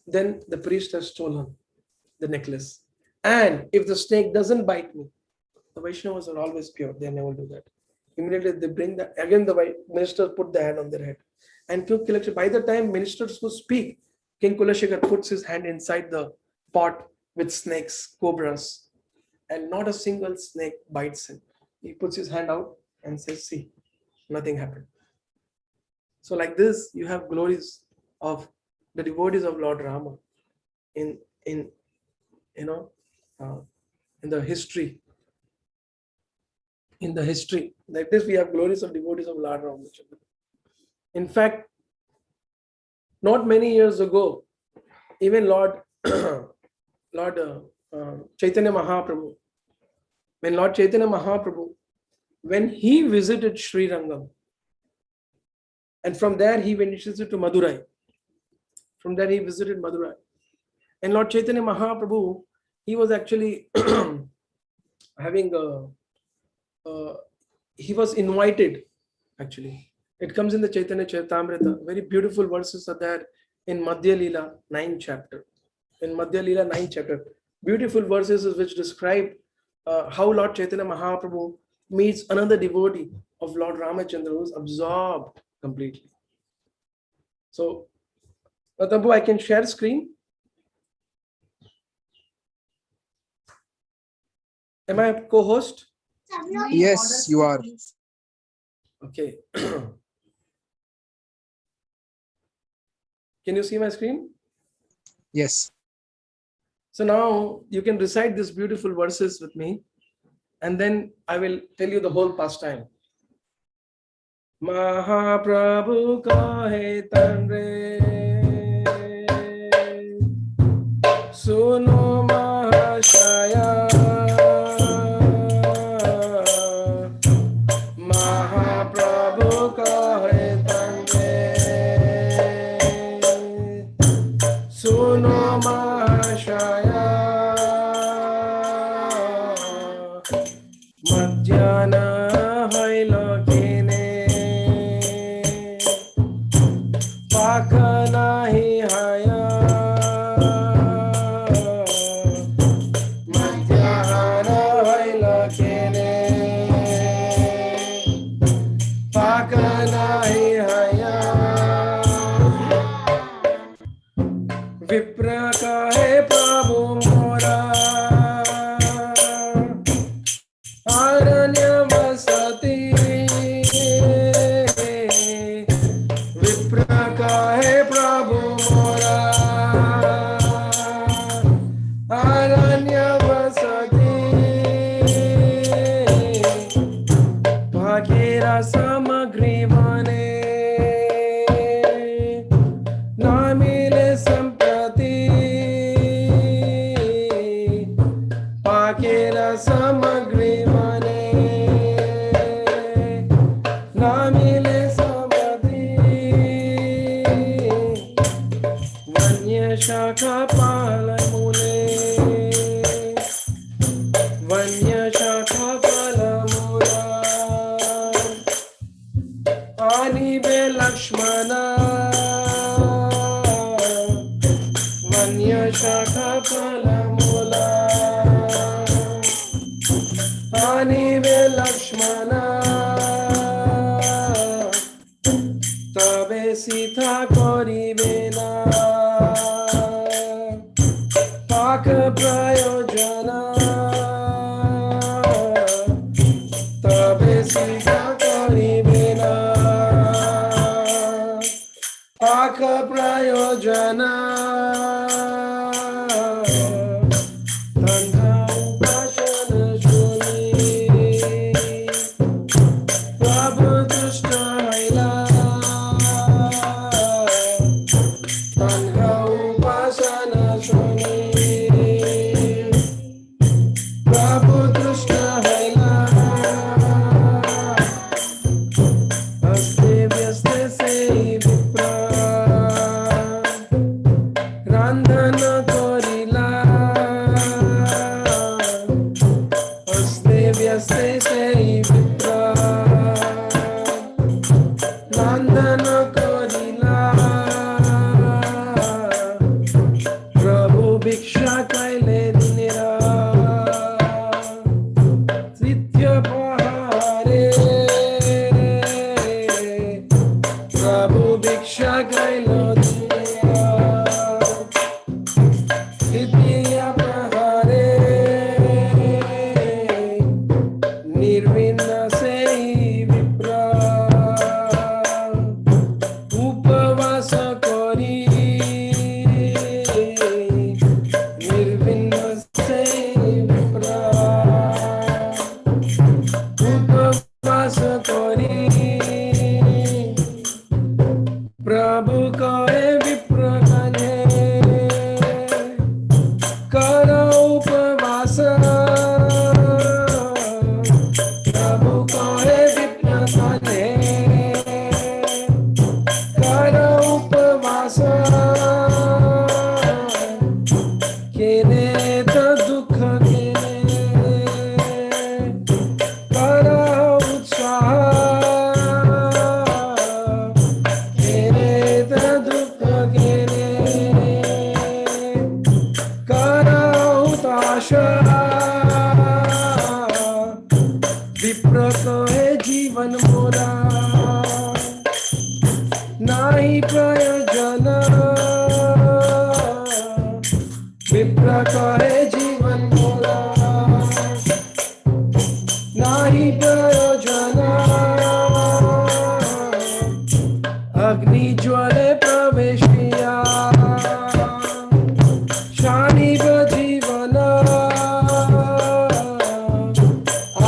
then the priest has stolen the necklace. And if the snake doesn't bite me, the Vaishnavas are always pure. They never do that. Immediately they bring that. Again, the ministers put the hand on their head. And by the time ministers who speak, King Kulashekara puts his hand inside the pot with snakes, cobras, and not a single snake bites him. He puts his hand out and says, see, nothing happened. So like this, you have glories of the devotees of Lord Rama in the history. In the history, like this, we have glories of devotees of Lord Ramachandra. In fact, not many years ago, even Lord Chaitanya Mahaprabhu, when Lord Chaitanya Mahaprabhu, when he visited Sri Rangam, and from there he went to Madurai. From there he visited Madurai. And Lord Chaitanya Mahaprabhu, he was actually having he was invited, actually. It comes in the Chaitanya Charitamrita. Very beautiful verses are there in Madhya Leela 9th chapter. In Madhya Leela 9th chapter. Beautiful verses which describe how Lord Chaitanya Mahaprabhu meets another devotee of Lord Ramachandra who is absorbed completely. So, Prabhu, I can share screen. Am I a co-host? Yes, you are. Okay. Can you see my screen? Yes. So now you can recite these beautiful verses with me, and then I will tell you the whole pastime. Mahaprabhu kahe tanre suno mahashaya Mahaprabhu kahe tanre suno mahashaya madhyana hailo Pakanahi haya Madhyana haila kene Pakanahi haya Vipra kahe Prabhu mora Aranya vasati Kahe Prabhu mora aranya vasati bhagera samagri mane namile samprati bhagera samagri mane namile Shaka palamule Vanya shaka palamula Ani be Lakshmana Vanya shaka palamula Ani be Lakshmana Tabe Sita koribena Prayojana Tabe Sita koribena Paka Prayojana Tandha Upashana Shuni Prabhu Dushta Haila Tandha Upashana Shuni Nirvin Sumitra kahe jivan mola, nahi prayojana, agni jwale praveshiya, shani jivana,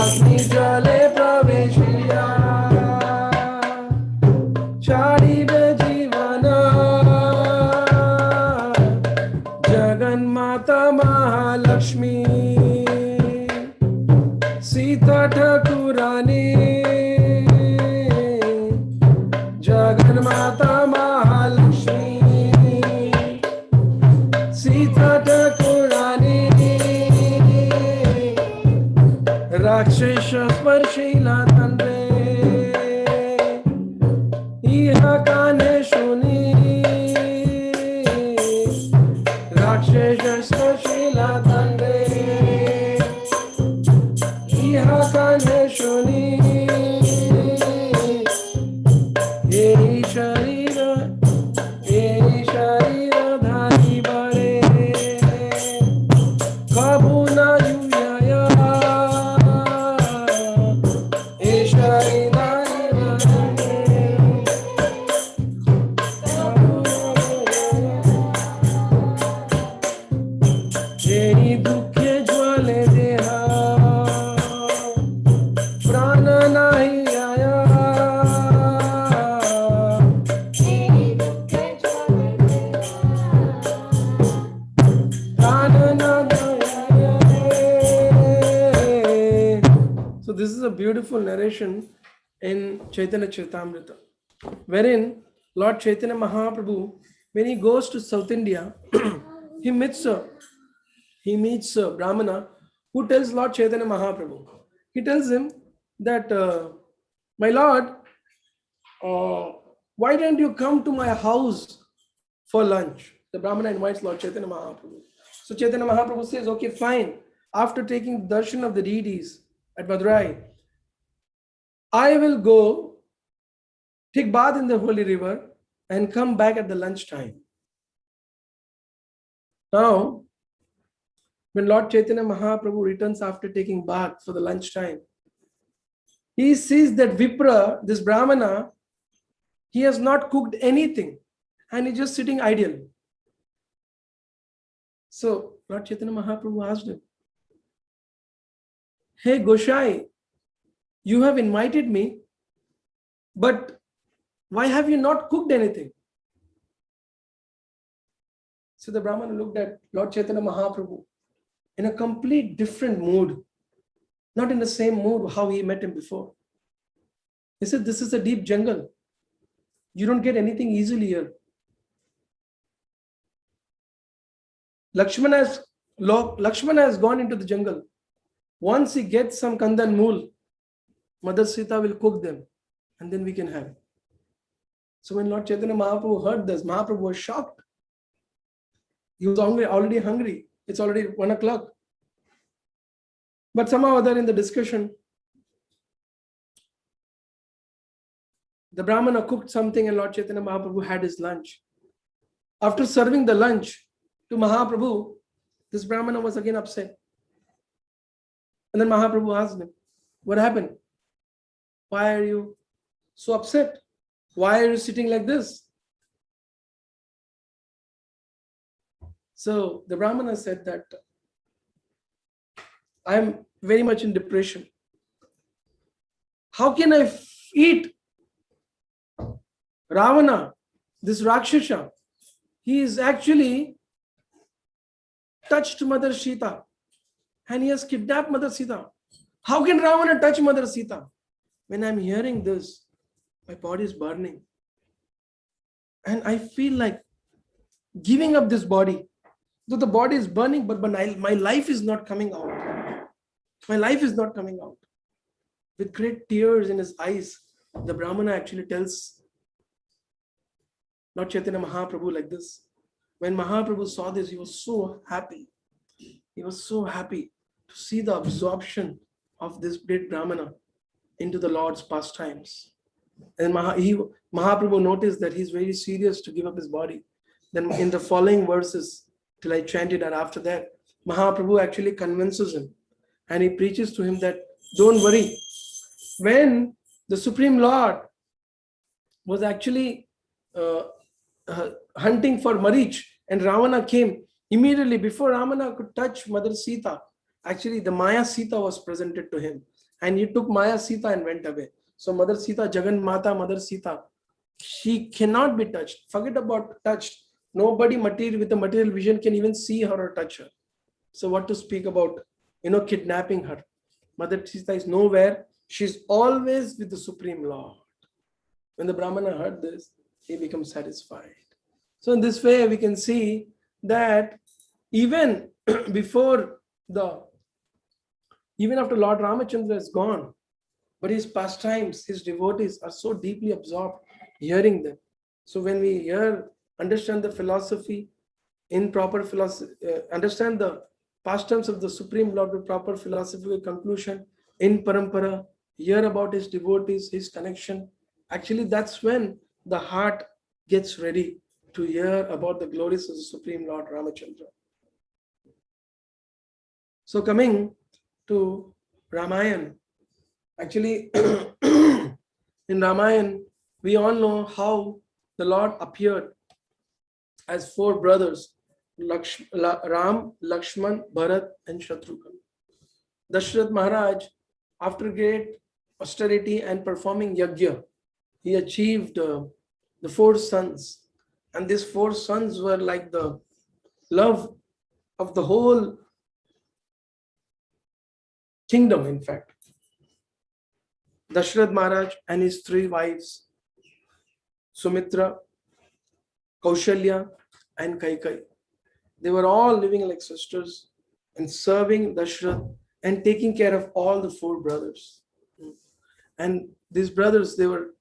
agni jwale praveshiya, shani jivana, jagan mata Mahalakshmi, Sita Thakurani, Jagan Mata Mahalakshmi, Sita Thakurani, Rakshasha Sparshila Tandre, Iha Kane Shuni, Rakshasha Sparshila Tandre, Iha Kane Shuni, Ei Sharira Dhari Bare, Kabuna Yuyaya, Ei Sharira Dhari Ei Dukhe Jwale Deha, Prana Nahi Aya, So this is a beautiful narration in Chaitanya Charitamrita, wherein Lord Chaitanya Mahaprabhu, when he goes to South India, he meets a Brahmana who tells Lord Chaitanya Mahaprabhu. He tells him that, my Lord, why don't you come to my house for lunch? The Brahmana invites Lord Chaitanya Mahaprabhu. So Chaitanya Mahaprabhu says, okay, fine. After taking darshan of the deities at Madurai, I will go take bath in the holy river and come back at the lunchtime. Now, when Lord Chaitanya Mahaprabhu returns after taking bath for the lunchtime, he sees that Vipra, this Brahmana, he has not cooked anything and he's just sitting idle. So Lord Chaitanya Mahaprabhu asked him, hey Goshai, you have invited me, but why have you not cooked anything? So the Brahmana looked at Lord Chaitanya Mahaprabhu in a complete different mood, not in the same mood how he met him before. He said, this is a deep jungle. You don't get anything easily here. Lakshmana has gone into the jungle. Once he gets some kandan mool, Mother Sita will cook them and then we can have. So when Lord Chaitanya Mahaprabhu heard this, Mahaprabhu was shocked. He was already hungry. It's already 1 o'clock. But somehow or other in the discussion, the Brahmana cooked something and Lord Chaitanya Mahaprabhu had his lunch. After serving the lunch to Mahaprabhu, this Brahmana was again upset. And then Mahaprabhu asked him, what happened? Why are you so upset? Why are you sitting like this? So the Brahmana said that I am very much in depression. How can I eat Ravana, this Rakshasa? He is actually touched Mother Sita and he has kidnapped Mother Sita. How can Ravana touch Mother Sita? When I'm hearing this, my body is burning. And I feel like giving up this body. Though the body is burning, but my life is not coming out. My life is not coming out. With great tears in his eyes, the Brahmana actually tells Lord Chaitanya Mahaprabhu like this. When Mahaprabhu saw this, he was so happy. He was so happy to see the absorption of this great Brahmana into the Lord's pastimes. And Mahaprabhu noticed that he's very serious to give up his body. Then in the following verses, till I chanted. And after that, Mahaprabhu actually convinces him and he preaches to him that don't worry. When the Supreme Lord was actually hunting for Marich and Ravana came, immediately before Ravana could touch Mother Sita, actually the Maya Sita was presented to him and he took Maya Sita and went away. So Mother Sita, Jagan Mata, Mother Sita, she cannot be touched. Forget about touched. Nobody material with a material vision can even see her or touch her. So what to speak about, kidnapping her. Mother Sita is nowhere. She's always with the Supreme Lord. When the Brahmana heard this, he becomes satisfied. So in this way, we can see that even after Lord Ramachandra is gone, but his pastimes, his devotees are so deeply absorbed hearing them. So when we understand the philosophy in proper philosophy, understand the pastimes of the Supreme Lord with proper philosophical conclusion in parampara, hear about his devotees, his connection. Actually, that's when the heart gets ready to hear about the glories of the Supreme Lord Ramachandra. So coming to Ramayana, actually in Ramayana, we all know how the Lord appeared as four brothers, Ram, Lakshman, Bharata and Shatrughna. Dasharatha Maharaj, after great austerity and performing yajna, he achieved the four sons. And these four sons were like the love of the whole kingdom, in fact. Dasharatha Maharaj and his three wives, Sumitra, Kaushalya and Kaikeyi. They were all living like sisters and serving Dasharatha and taking care of all the four brothers. And these brothers, they were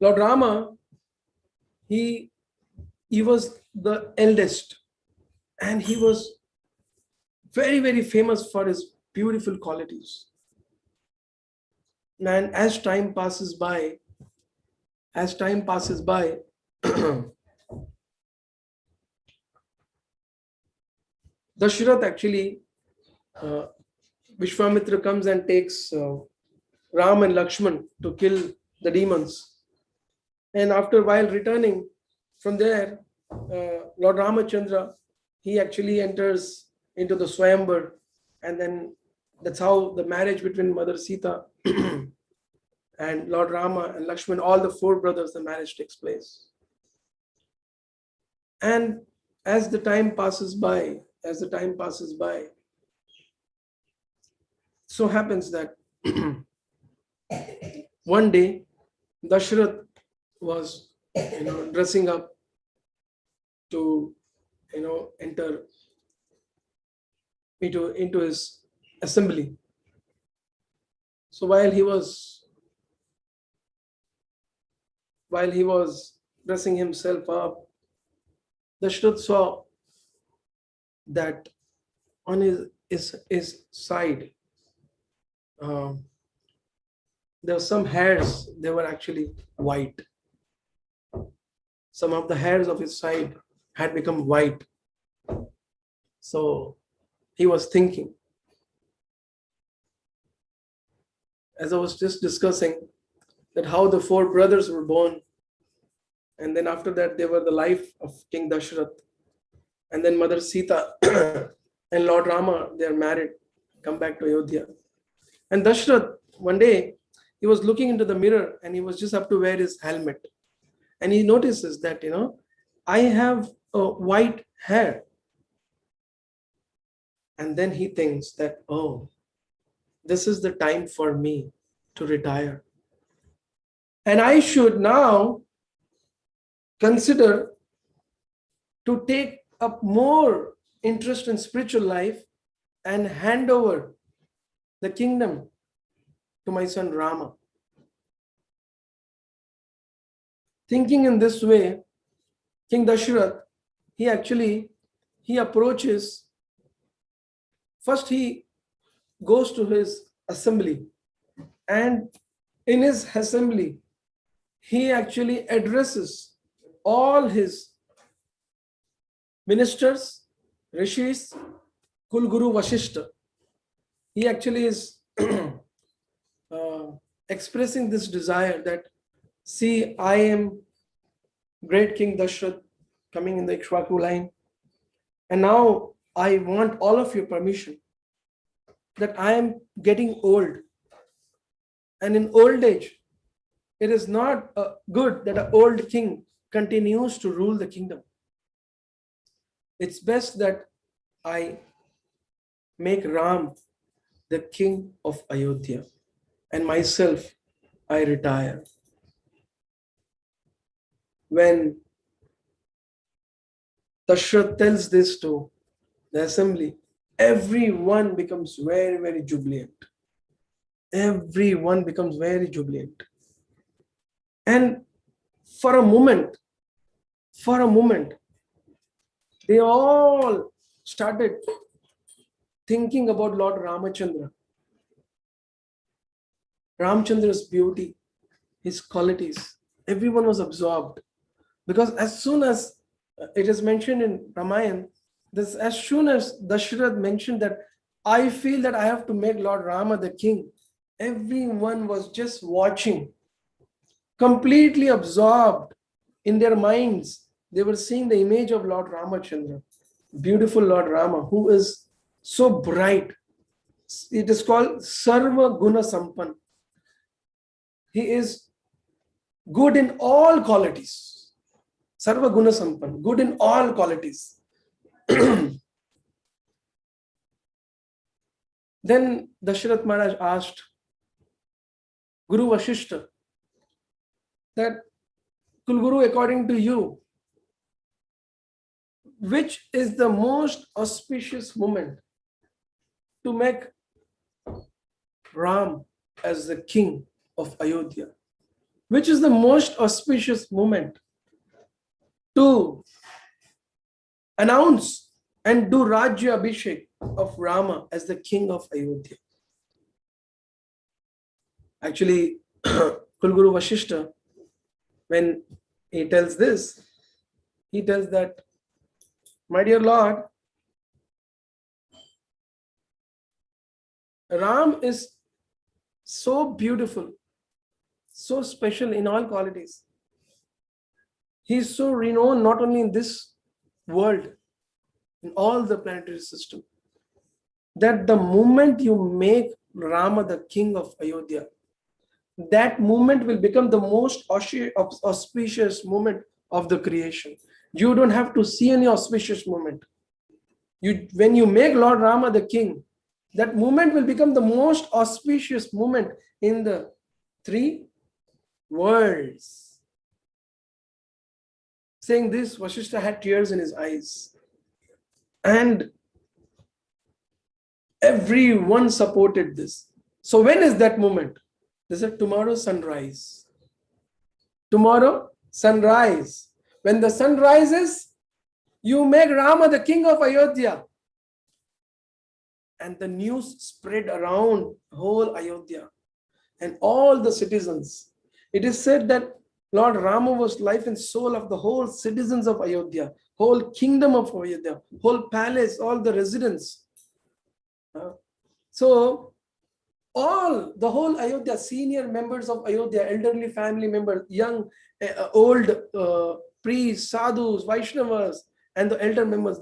Lord Rama, he was the eldest and he was very, very famous for his beautiful qualities. And as time passes by, Dasharatha actually, Vishwamitra comes and takes Ram and Lakshman to kill the demons. And while returning from there, Lord Ramachandra, he actually enters into the Swayambar, and then that's how the marriage between Mother Sita and Lord Rama and Lakshman, all the four brothers, the marriage takes place. And as the time passes by, so happens that one day Dasharatha was dressing up to enter into his assembly. So while he was dressing himself up, Dasharatha saw that on his side there were some hairs. They were actually white. Some of the hairs of his side had become white. So he was thinking, as I was just discussing, that how the four brothers were born, and then after that they were the life of King Dasharatha, and then Mother Sita and Lord Rama, they are married, come back to Ayodhya. And Dasharatha, one day, he was looking into the mirror and he was just up to wear his helmet. And he notices that, I have a white hair. And then he thinks that, oh, this is the time for me to retire. And I should now consider to take up more interest in spiritual life and hand over the kingdom to my son Rama. Thinking in this way, King Dasharatha, he approaches, first he goes to his assembly, and in his assembly, he actually addresses all his ministers, rishis, Kulguru Vashishtha. He actually is expressing this desire that, see, I am great King Dasharatha coming in the Ikshvaku line. And now I want all of your permission that I am getting old. And in old age, it is not good that an old king continues to rule the kingdom. It's best that I make Ram the king of Ayodhya and myself, I retire. When Dasharatha tells this to the assembly, everyone becomes very, very jubilant. Everyone becomes very jubilant. And for a moment, they all started thinking about Lord Ramachandra. Ramachandra's beauty, his qualities. Everyone was absorbed. Because as soon as it is mentioned in Ramayana, as soon as Dasharatha mentioned that I feel that I have to make Lord Rama the king, everyone was just watching, completely absorbed in their minds. They were seeing the image of Lord Ramachandra, beautiful Lord Rama, who is so bright. It is called Sarva Guna Sampan. He is good in all qualities. Sarva Guna Sampan, good in all qualities. Then Dasharatha Maharaj asked Guru Vashishtha that, Kulguru, according to you, which is the most auspicious moment to make Ram as the king of Ayodhya? Which is the most auspicious moment to announce and do Rajya Abhishek of Rama as the king of Ayodhya? Actually, Kulguru Vashishtha, when he tells this, he tells that, my dear Lord, Ram is so beautiful, so special in all qualities. He is so renowned not only in this world, in all the planetary system, that the moment you make Rama the king of Ayodhya, that moment will become the most auspicious moment of the creation. You don't have to see any auspicious moment. When you make Lord Rama the king, that moment will become the most auspicious moment in the three worlds. Saying this, Vashishtha had tears in his eyes. And everyone supported this. So when is that moment? They said, tomorrow sunrise. Tomorrow sunrise. When the sun rises, you make Rama the king of Ayodhya. And the news spread around whole Ayodhya and all the citizens. It is said that Lord Rama was life and soul of the whole citizens of Ayodhya, whole kingdom of Ayodhya, whole palace, all the residents. So the whole Ayodhya, senior members of Ayodhya, elderly family members, young, old priests, sadhus, Vaishnavas, and the elder members,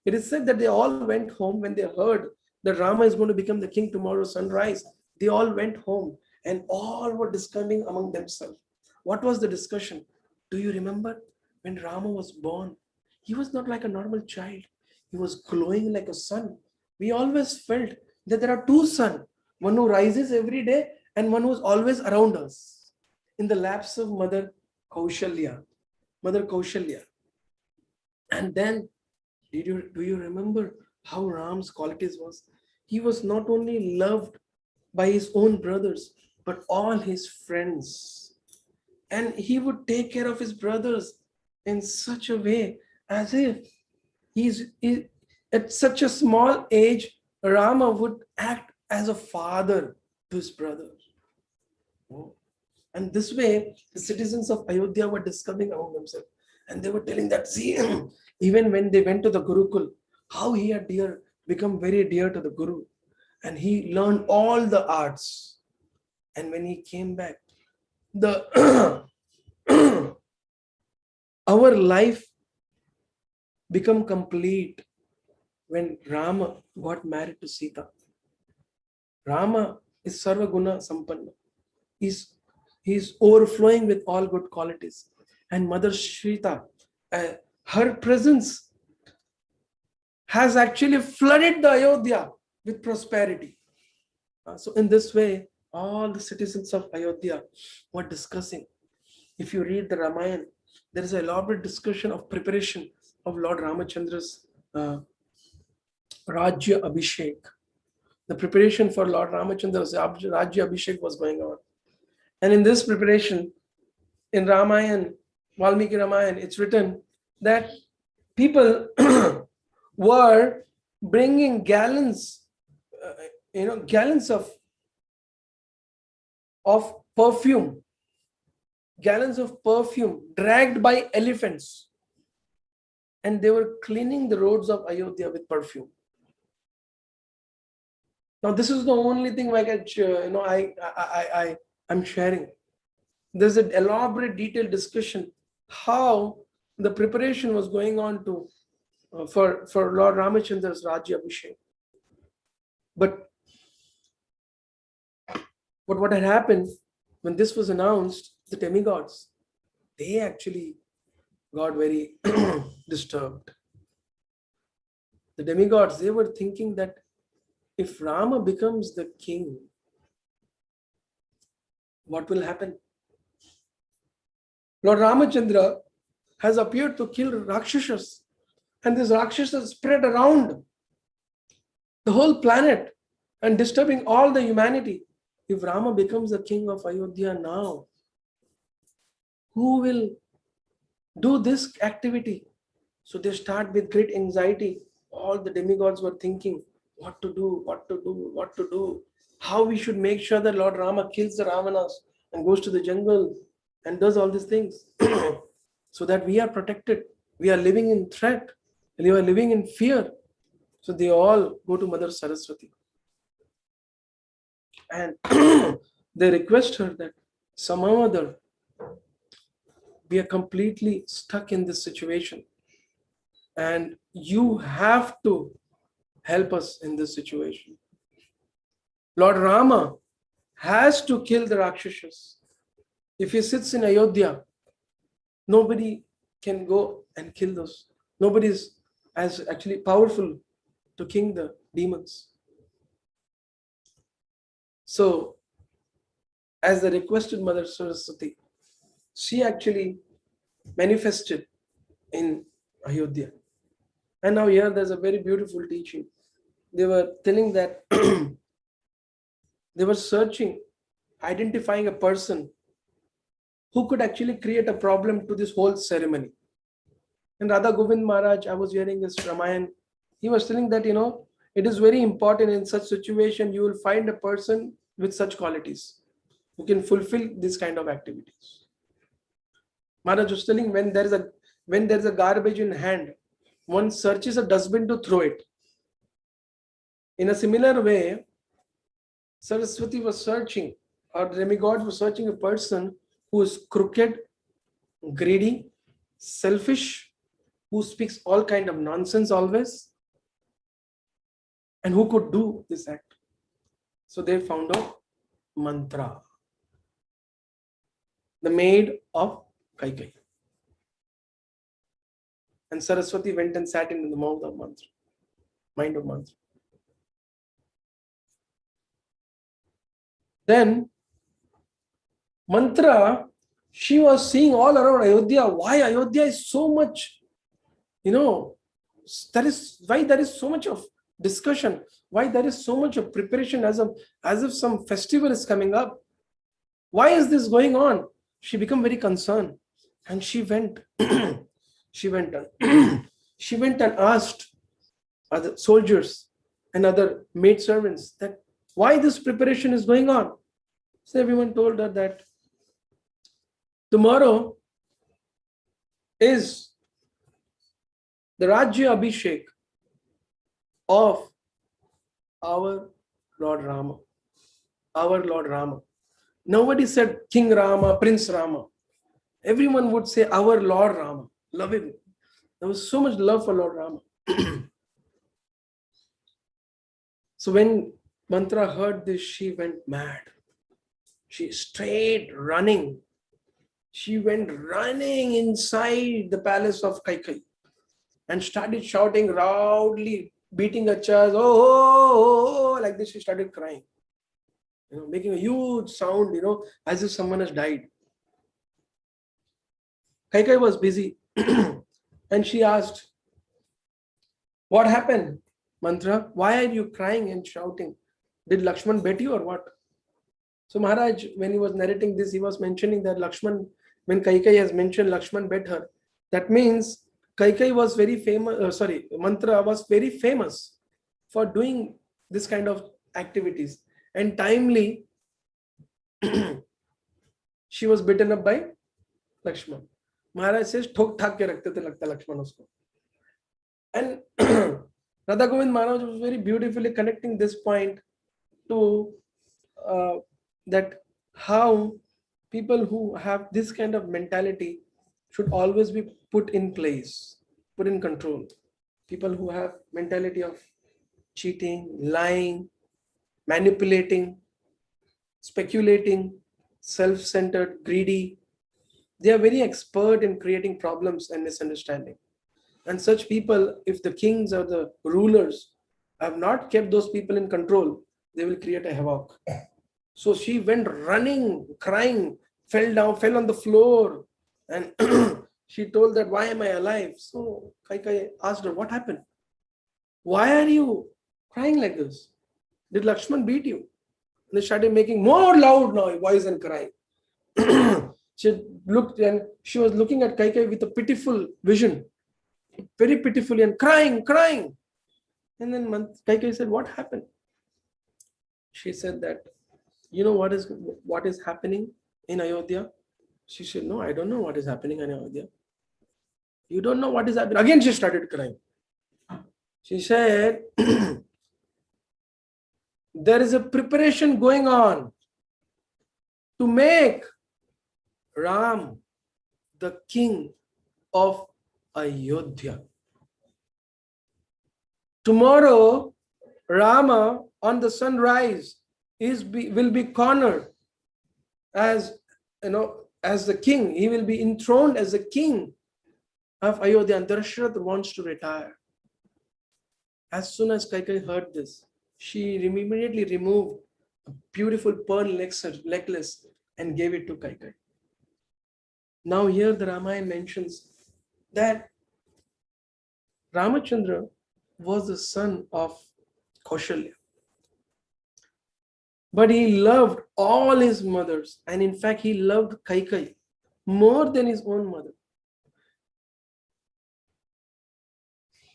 it is said that they all went home when they heard that Rama is going to become the king tomorrow sunrise. They all went home and all were discussing among themselves. What was the discussion? Do you remember when Rama was born? He was not like a normal child. He was glowing like a sun. We always felt that there are two suns, one who rises every day and one who is always around us. In the laps of Mother Kaushalya. And then, do you remember how Ram's qualities was? He was not only loved by his own brothers, but all his friends. And he would take care of his brothers in such a way as if at such a small age, Rama would act as a father to his brothers. And this way, the citizens of Ayodhya were discussing among themselves. And they were telling that, see, even when they went to the Gurukul, how he had become very dear to the Guru. And he learned all the arts. And when he came back, the our life become complete when Rama got married to Sita. Rama is Sarva Guna Sampanna. He's overflowing with all good qualities. And Mother Sita, her presence has actually flooded the Ayodhya with prosperity. So in this way, all the citizens of Ayodhya were discussing. If you read the Ramayana, there is an elaborate discussion of preparation of Lord Ramachandra's Rajya Abhishek. The preparation for Lord Ramachandra's Rajya Abhishek was going on. And in this preparation, in Ramayana, Valmiki Ramayana, it's written that people were bringing gallons of perfume, dragged by elephants, and they were cleaning the roads of Ayodhya with perfume. Now, this is the only thing I'm sharing. There's an elaborate, detailed discussion how the preparation was going on to for Lord Ramachandra's Rajya Abhishek. But what had happened when this was announced, the demigods, they actually got very disturbed. The demigods, they were thinking that if Rama becomes the king, what will happen? Lord Ramachandra has appeared to kill Rakshasas, and these Rakshasas spread around the whole planet and disturbing all the humanity. If Rama becomes the king of Ayodhya now, who will do this activity? So they start with great anxiety. All the demigods were thinking what to do, how we should make sure that Lord Rama kills the Ravanas and goes to the jungle and does all these things so that we are protected. We are living in threat, we are living in fear. So they all go to Mother Saraswati and they request her that somehow or other we are completely stuck in this situation and you have to help us in this situation. Lord Rama has to kill the Rakshasas. If he sits in Ayodhya, nobody can go and kill those. Nobody is as actually powerful to kill the demons. So, as the requested Mother Saraswati, she actually manifested in Ayodhya. And now here there's a very beautiful teaching. They were telling that they were searching, identifying a person who could actually create a problem to this whole ceremony. And Radha Govind Maharaj, I was hearing this Ramayana, he was telling that, it is very important in such situation, you will find a person with such qualities who can fulfill this kind of activities. Maharaj was telling when there is a garbage in hand, one searches a dustbin to throw it. In a similar way, Saraswati was searching, or the demigod was searching a person who is crooked, greedy, selfish, who speaks all kind of nonsense always, and who could do this act. So they found out Mantra, the maid of Kaikeyi. And Saraswati went and sat in the mouth of Mantra, mind of Mantra. Then Mantra, she was seeing all around Ayodhya, why Ayodhya is so much, that is why there is so much of discussion, why there is so much of preparation as if some festival is coming up. Why is this going on? She became very concerned and she went and asked other soldiers and other maid servants that why this preparation is going on. So everyone told her that tomorrow is the Rajya Abhishek of our Lord Rama. Our Lord Rama. Nobody said King Rama, Prince Rama. Everyone would say our Lord Rama. Love him. There was so much love for Lord Rama. So when Mantra heard this, she went mad. She straight running. She went running inside the palace of Kaikeyi and started shouting loudly, beating her chest, oh, like this. She started crying, making a huge sound, as if someone has died. Kaikeyi was busy and she asked, what happened, Mantra? Why are you crying and shouting? Did Lakshman bet you or what? So Maharaj, when he was narrating this, he was mentioning that Lakshman, when Kaikeyi has mentioned Lakshman bet her, that means Kaikeyi was very famous, Mantra was very famous for doing this kind of activities. And timely, she was beaten up by Lakshman. Maharaj says, ठोक ठाक के रखते थे लगता Lakshman उसको. And Radha Govind Maharaj was very beautifully connecting this point to that how people who have this kind of mentality should always be put in place, put in control. People who have mentality of cheating, lying, manipulating, speculating, self-centered, greedy, they are very expert in creating problems and misunderstanding. And such people, if the kings or the rulers have not kept those people in control, they will create a havoc. So she went running, crying, fell on the floor, and she told that, why am I alive? So Kaikeyi asked her, what happened? Why are you crying like this? Did Lakshman beat you? And they started making more loud voice and crying. She looked and she was looking at Kaikeyi with a pitiful vision, very pitifully, and crying. And then Kaikeyi said, what happened? She said that, what is happening in Ayodhya? She said, no, I don't know what is happening in Ayodhya. You don't know what is happening? Again, she started crying. She said, there is a preparation going on to make Ram the king of Ayodhya. Tomorrow, Rama on the sunrise will be cornered as the king. He will be enthroned as the king of Ayodhya, and Dasharatha wants to retire. As soon as Kaikeyi heard this, she immediately removed a beautiful pearl necklace and gave it to Kaikeyi. Now here the Ramayana mentions that Ramachandra was the son of Kaushalya. But he loved all his mothers, and in fact he loved Kaikeyi more than his own mother.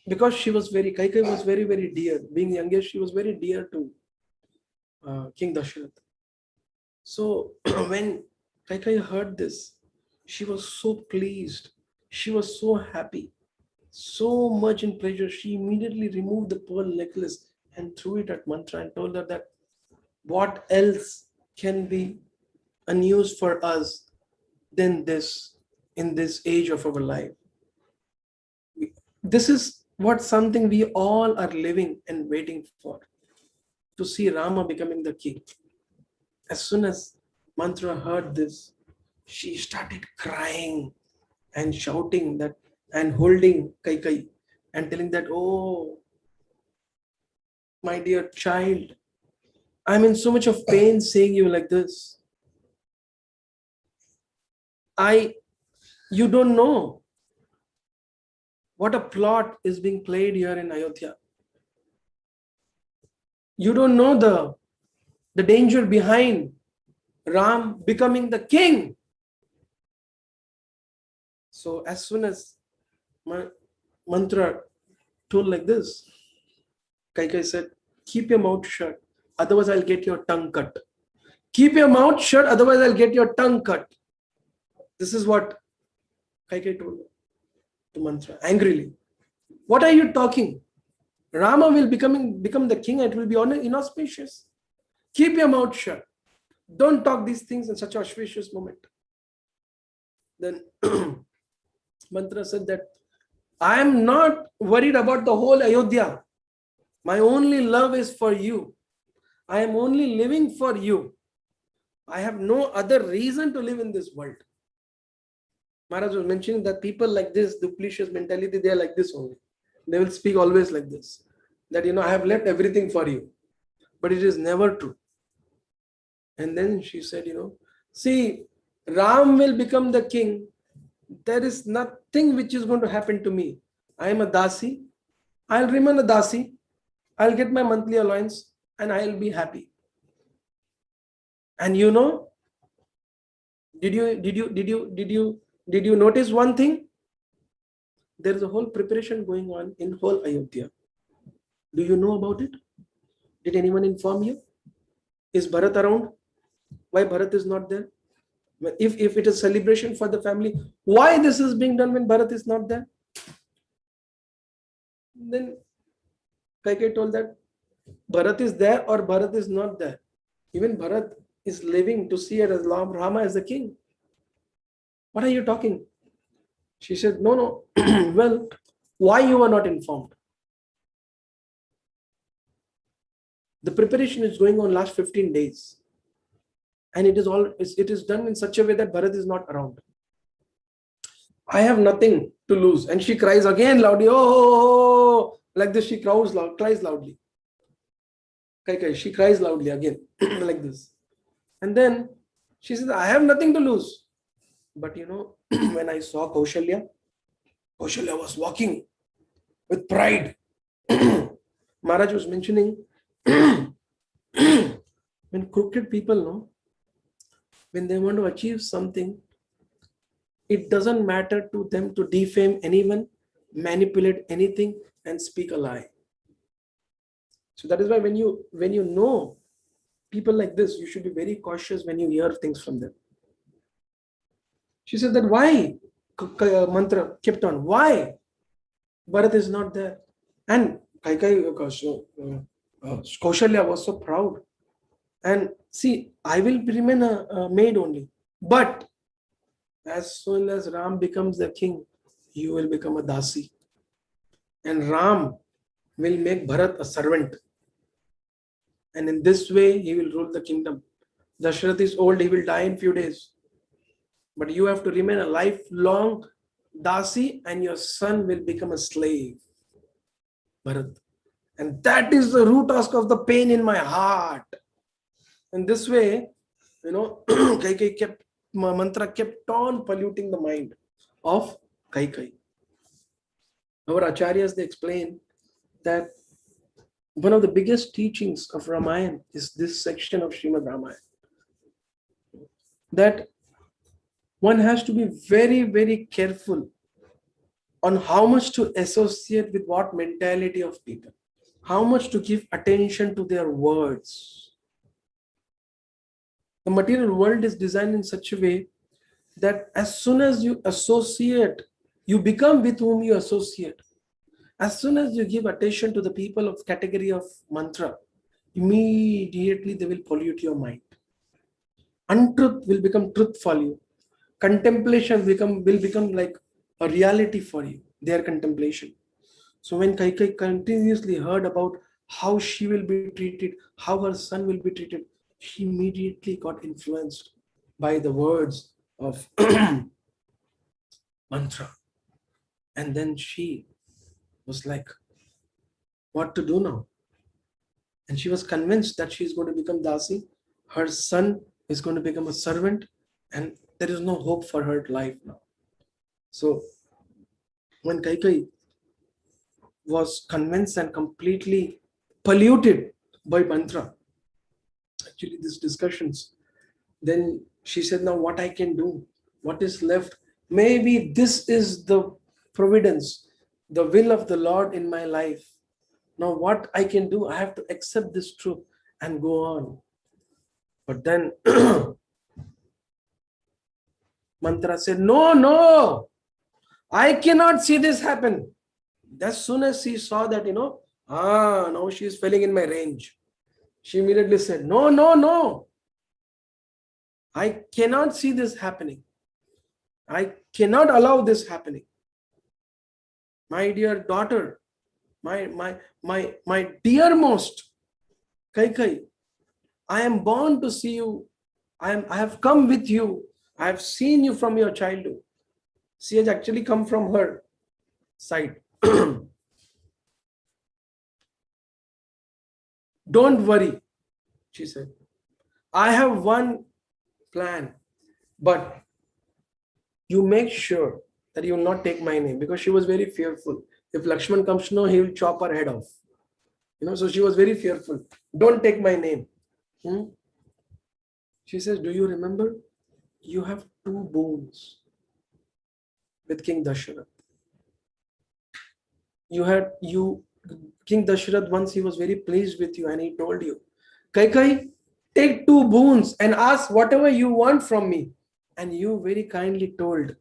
Because Kaikeyi was very, very dear. Being youngest, she was very dear to King Dasharatha. So when Kaikeyi heard this, she was so pleased. She was so happy, so much in pleasure. She immediately removed the pearl necklace and threw it at Mantra and told her that what else can be unused for us than this in this age of our life. This is something we all are living and waiting for, to see Rama becoming the king. As soon as Mantra heard this, she started crying and shouting that and holding Kaikeyi and telling that, oh, my dear child, I'm in so much of pain seeing you like this. You don't know what a plot is being played here in Ayodhya. You don't know the danger behind Ram becoming the king. So as soon as Mantra told like this, Kaikeyi said, keep your mouth shut, otherwise I'll get your tongue cut. Keep your mouth shut, otherwise I'll get your tongue cut. This is what Kaikeyi told her. to Mantra angrily. What are you talking? Rama will become the king and it will be inauspicious. Keep your mouth shut. Don't talk these things in such an auspicious moment. Then Mantra said that I am not worried about the whole Ayodhya. My only love is for you. I am only living for you. I have no other reason to live in this world. Maharaj was mentioning that people like this, duplicitous mentality, they are like this only. They will speak always like this. That, I have left everything for you. But it is never true. And then she said, see, Ram will become the king. There is nothing which is going to happen to me. I am a dasi. I'll remain a dasi. I'll get my monthly allowance and I'll be happy. And did you notice one thing? There is a whole preparation going on in whole Ayodhya. Do you know about it? Did anyone inform you? Is Bharat around? Why Bharat is not there? If it is celebration for the family, why this is being done when Bharat is not there? Then Kaikeyi told that Bharat is there or Bharat is not there. Even Bharat is living to see Rama as the king. What are you talking? She said, no. Well, why you were not informed? The preparation is going on last 15 days. And it is done in such a way that Bharat is not around. I have nothing to lose. And she cries again loudly. Oh, like this she cries loudly. Kaikeyi, she cries loudly again, like this. And then she says, I have nothing to lose. But when I saw Kaushalya was walking with pride. Maharaj was mentioning, when crooked people, when they want to achieve something, it doesn't matter to them to defame anyone, manipulate anything, and speak a lie. So that is why when you know people like this, you should be very cautious when you hear things from them. She said that why? Mantra kept on. Why? Bharat is not there. And Kaushalya was so proud. And see, I will remain a maid only. But as soon as Ram becomes the king, you will become a dasi. And Ram will make Bharat a servant. And in this way, he will rule the kingdom. Dasharatha is old, he will die in few days. But you have to remain a lifelong dasi and your son will become a slave. Bharat. And that is the root cause of the pain in my heart. In this way, Kaikeyi Mantra kept on polluting the mind of Kaikeyi. Our acharyas, they explain that one of the biggest teachings of Ramayana is this section of Srimad-Ramayana. That one has to be very, very careful on how much to associate with what mentality of people, how much to give attention to their words. The material world is designed in such a way that as soon as you associate, you become with whom you associate. As soon as you give attention to the people of category of mantra, immediately they will pollute your mind. Untruth will become truth for you. Contemplation will become like a reality for you, their contemplation. So when Kaikeyi continuously heard about how she will be treated, how her son will be treated, she immediately got influenced by the words of mantra. And then she was like, what to do now? And she was convinced that she is going to become dasi. Her son is going to become a servant and there is no hope for her life now. So when Kaikeyi was convinced and completely polluted by mantra, actually these discussions, then she said, now what I can do? What is left? Maybe this is the providence, the will of the Lord in my life. Now what I can do, I have to accept this truth and go on. But then mantra said, no, I cannot see this happen. As soon as she saw that, now she is falling in my range. She immediately said, no, no, no. I cannot see this happening. I cannot allow this happening. My dear daughter, my dearmost Kaikeyi, I am born to see you. I have come with you. I have seen you from your childhood. She has actually come from her side. Don't worry, she said. I have one plan, but you make sure that you will not take my name, because she was very fearful. If Lakshman comes to know, he will chop her head off. So she was very fearful. Don't take my name. She says, do you remember? You have 2 boons with King Dasharatha. King Dasharatha, once he was very pleased with you and he told you, Kaikeyi, take 2 boons and ask whatever you want from me. And you very kindly told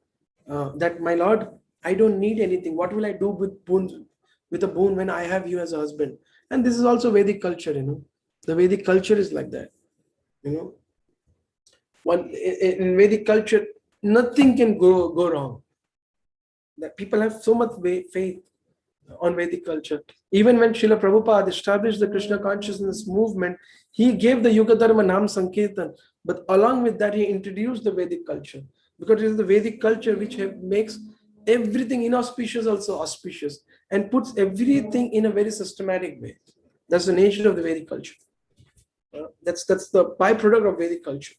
that, my lord, I don't need anything. What will I do with a boon when I have you as a husband? And this is also Vedic culture, The Vedic culture is like that, In Vedic culture, nothing can go wrong. That people have so much faith on Vedic culture. Even when Srila Prabhupada established the Krishna consciousness movement, he gave the Yuga Dharma Nam Sankirtan, but along with that, he introduced the Vedic culture, because it is the Vedic culture which makes everything inauspicious also auspicious and puts everything in a very systematic way. That's the nature of the Vedic culture. That's the byproduct of Vedic culture.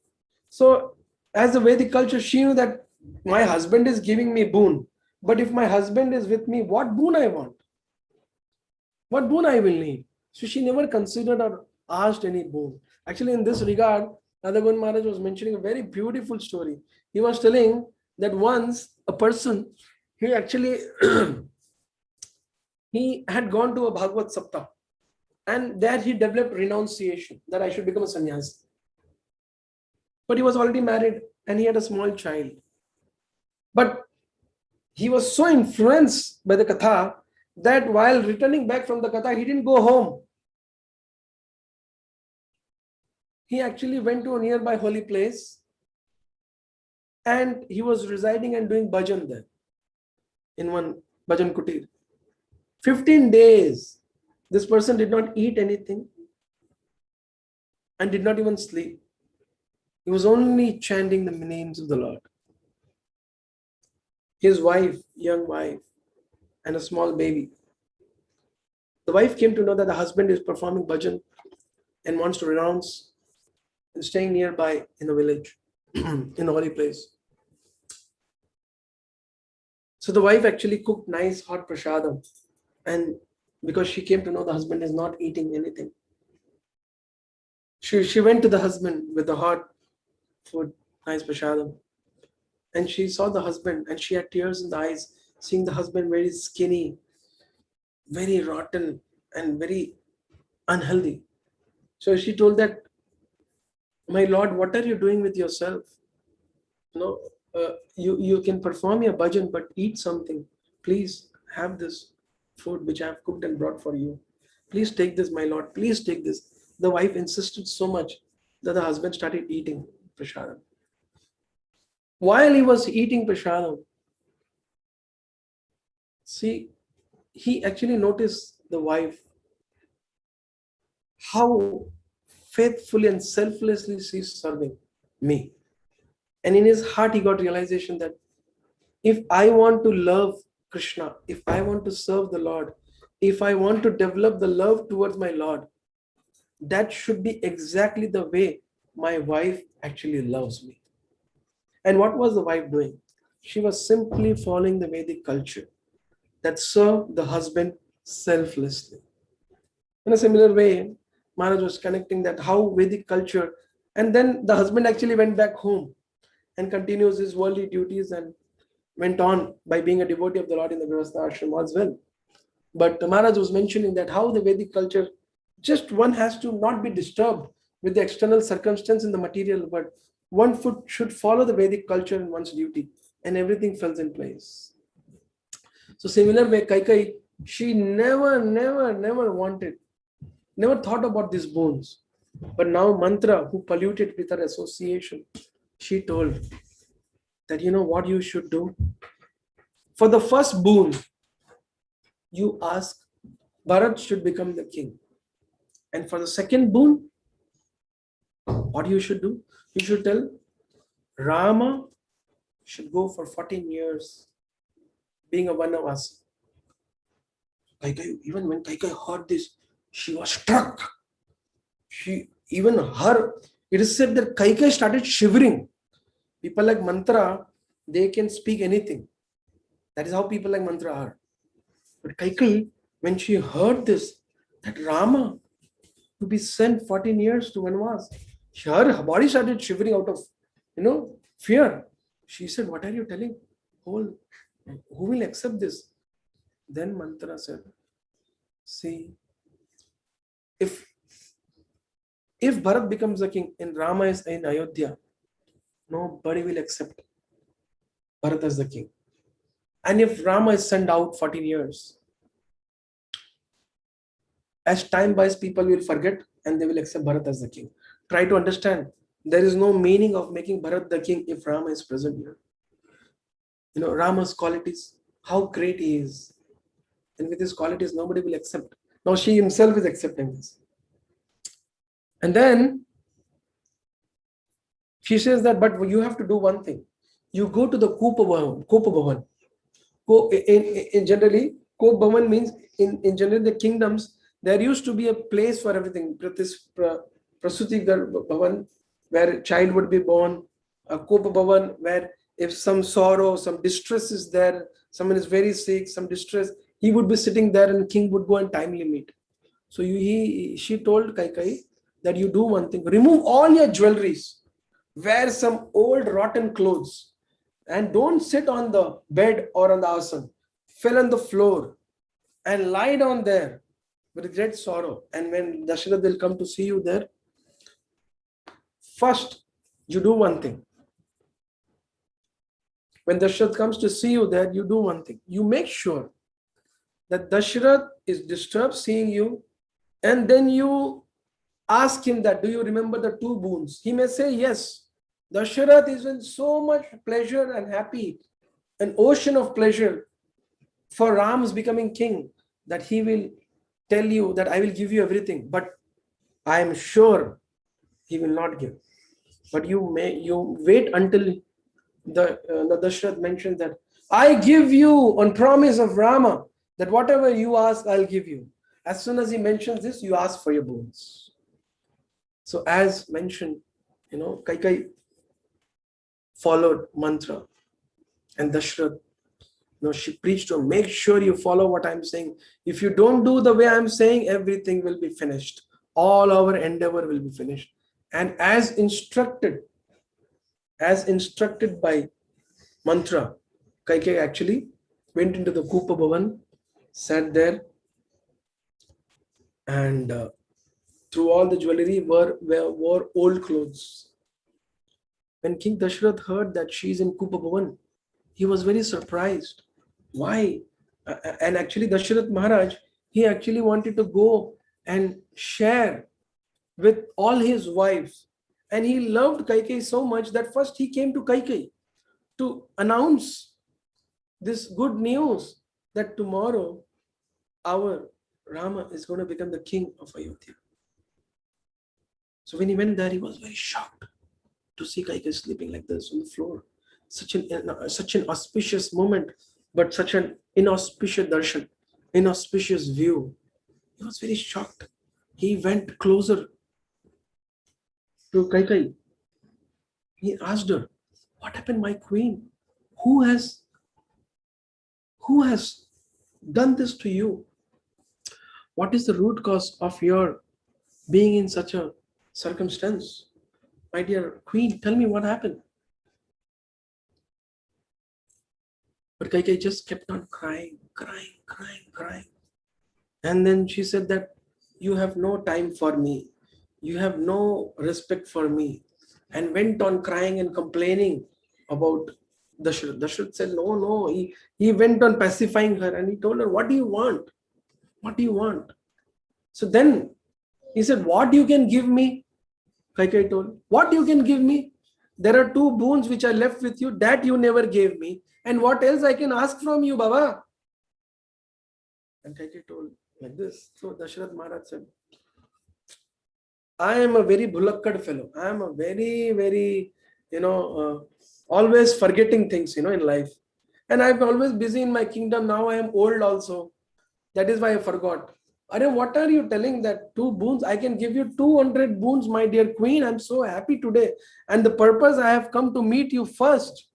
So, as the Vedic culture, she knew that my husband is giving me boon, but if my husband is with me, what boon I want? What boon I will need? So she never considered or asked any boon. Actually, in this regard, Radha Maharaj was mentioning a very beautiful story. He was telling that once a person, he actually he had gone to a Bhagavat Saptah, and there he developed renunciation that I should become a sannyasi. But he was already married and he had a small child. But he was so influenced by the Katha that while returning back from the Katha, he didn't go home. He actually went to a nearby holy place and he was residing and doing bhajan there in one bhajan kutir. 15 days, this person did not eat anything and did not even sleep. He was only chanting the names of the Lord. His wife, young wife, and a small baby. The wife came to know that the husband is performing bhajan and wants to renounce and staying nearby in the village, in the holy place. So the wife actually cooked nice hot prasadam, and because she came to know the husband is not eating anything, she went to the husband with the hot food, nice prasadam, and she saw the husband and she had tears in the eyes, seeing the husband very skinny, very rotten and very unhealthy. So she told that, my lord, what are you doing with yourself? You can perform your bhajan, but eat something. Please have this food which I have cooked and brought for you. Please take this, my lord. Please take this. The wife insisted so much that the husband started eating prasadam. While he was eating prasadam, see, he actually noticed the wife, how faithfully and selflessly she's serving me. And in his heart, he got realization that if I want to love Krishna, if I want to serve the Lord, if I want to develop the love towards my Lord, that should be exactly the way my wife actually loves me. And what was the wife doing? She was simply following the Vedic culture that served the husband selflessly. In a similar way, Maharaj was connecting that how Vedic culture, and then the husband actually went back home and continues his worldly duties and went on by being a devotee of the Lord in the Grihastha ashram as well. But Maharaj was mentioning that how the Vedic culture, just one has to not be disturbed with the external circumstance in the material, but one should follow the Vedic culture in one's duty, and everything falls in place. So similar way, Kaikeyi, she never wanted, never thought about these boons. But now Mantra, who polluted with her association, she told that, you know what you should do? For the first boon, you ask Bharat should become the king. And for the second boon, what you should do? You should tell Rama should go for 14 years being a Vanavasi. Kaikeyi, even when Kaikeyi heard this, she was struck. It is said that Kaikeyi started shivering. People like Mantra, they can speak anything. That is how people like Mantra are. But Kaikeyi, when she heard this, that Rama to be sent 14 years to Vanvas, her body started shivering out of, fear. She said, what are you telling? Who will accept this? Then Mantra said, see, if Bharat becomes the king and Rama is in Ayodhya, nobody will accept Bharat as the king. And if Rama is sent out 14 years, as time passes, people will forget and they will accept Bharat as the king. Try to understand, there is no meaning of making Bharat the king if Rama is present here. Rama's qualities, how great he is. And with his qualities, nobody will accept. Now she himself is accepting this. And then she says that, but you have to do one thing. You go to the Kopa Bhavan. Generally, Kopa Bhavan means in general the kingdoms, there used to be a place for everything. Prasuti Bhavan, where a child would be born. A Kopa Bhavan, where if some sorrow, some distress is there, someone is very sick, some distress, he would be sitting there and king would go and timely meet. So she told Kaikeyi that you do one thing, remove all your jewelries, wear some old rotten clothes, and don't sit on the bed or on the asan. Fell on the floor and lie down there with great sorrow. And when Dasharatha will come to see you there, first you do one thing. When Dasharatha comes to see you there, you do one thing. You make sure that Dasharatha is disturbed seeing you, and then you ask him that, do you remember the two boons? He may say yes. Dasharatha is in so much pleasure and happy, an ocean of pleasure for Ram's becoming king, that he will tell you that I will give you everything, but I am sure he will not give. But you wait until the Dasharatha mentions that I give you on promise of Rama that whatever you ask, I'll give you. As soon as he mentions this, you ask for your boons. So as mentioned, Kaikeyi followed mantra, and Dasharatha, she preached to him, make sure you follow what I'm saying. If you don't do the way I'm saying, everything will be finished. All our endeavor will be finished. And as instructed by mantra, Kaikeyi actually went into the Kopa Bhavan, sat there, and through all the jewelry wore old clothes. When King Dasharatha heard that she's in Kopa Bhavan, he was very surprised. Why? And actually Dasharatha Maharaj, he actually wanted to go and share with all his wives. And he loved Kaikeyi so much that first he came to Kaikeyi to announce this good news that tomorrow our Rama is going to become the king of Ayodhya. So when he went there, he was very shocked to see Kaikeyi sleeping like this on the floor. Such an auspicious moment, but such an inauspicious darshan, inauspicious view. He was very shocked. He went closer to Kaikeyi. He asked her, what happened, my queen? Who has done this to you? What is the root cause of your being in such a circumstance? My dear queen, tell me what happened. But Kaikeyi just kept on crying. And then she said that you have no time for me. You have no respect for me. And went on crying and complaining about Dasharatha said, no. He went on pacifying her and he told her, what do you want? What do you want? So then he said, what you can give me? Kaikeyi told, what you can give me? There are 2 boons which are left with you that you never gave me. And what else I can ask from you, Baba? And Kaikeyi told like this. So Dasharatha Maharaj said, I am a very bulakkad fellow. I am a very, very, always forgetting things, in life. And I'm always busy in my kingdom. Now I am old also. That is why I forgot. Arey, what are you telling that 2 boons? I can give you 200 boons, my dear queen. I'm so happy today. And the purpose I have come to meet you first.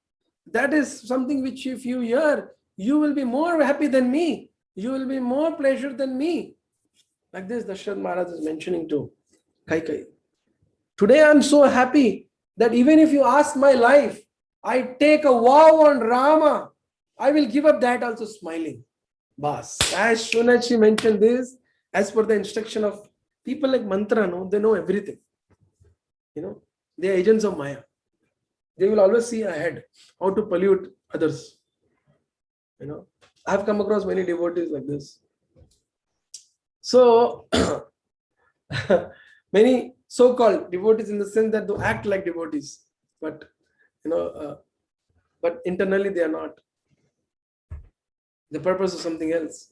That is something which if you hear, you will be more happy than me. You will be more pleasure than me. Like this, Dasharatha Maharaj is mentioning to Kaikeyi. Today I'm so happy that even if you ask my life, I take a vow on Rama. I will give up that also smiling. Bas. As soon as she mentioned this, as per the instruction of people like Mantra, no, they know everything. They are agents of Maya. They will always see ahead how to pollute others. I have come across many devotees like this. So many so-called devotees in the sense that they act like devotees, but but internally they are not. The purpose is something else.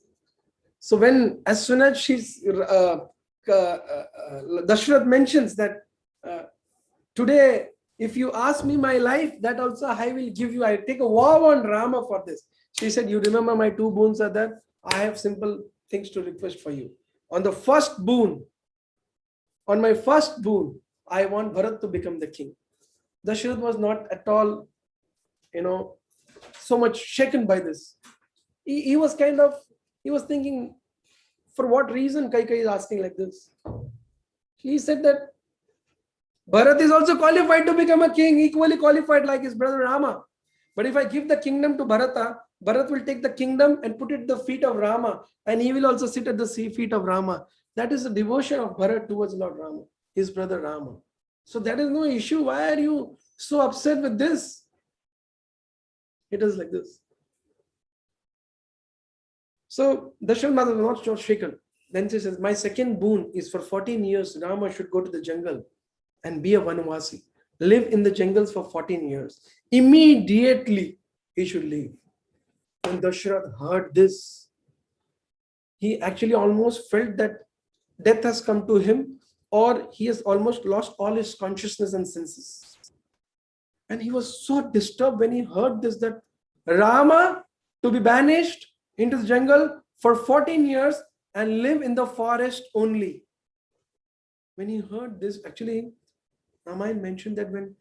So as soon as she's Dasharatha mentions that today, if you ask me my life, that also I will give you. I take a vow on Rama for this. She said, you remember my 2 boons are that I have simple things to request for you. On my first boon, I want Bharat to become the king. Dasharatha was not at all, so much shaken by this. He was thinking, for what reason Kaikeyi is asking like this? He said that Bharat is also qualified to become a king, equally qualified like his brother Rama. But if I give the kingdom to Bharata, Bharat will take the kingdom and put it at the feet of Rama, and he will also sit at the feet of Rama. That is the devotion of Bharat towards Lord Rama, his brother Rama. So that is no issue. Why are you so upset with this? It is like this. So Dasharatha Maharaj was not shaken. Then she says, my second boon is for 14 years, Rama should go to the jungle and be a Vanavasi. Live in the jungles for 14 years. Immediately, he should leave. When Dasharatha heard this, he actually almost felt that death has come to him, or he has almost lost all his consciousness and senses. And he was so disturbed when he heard this, that Rama to be banished into the jungle for 14 years and live in the forest only. When he heard this, actually, Ramayana mentioned that when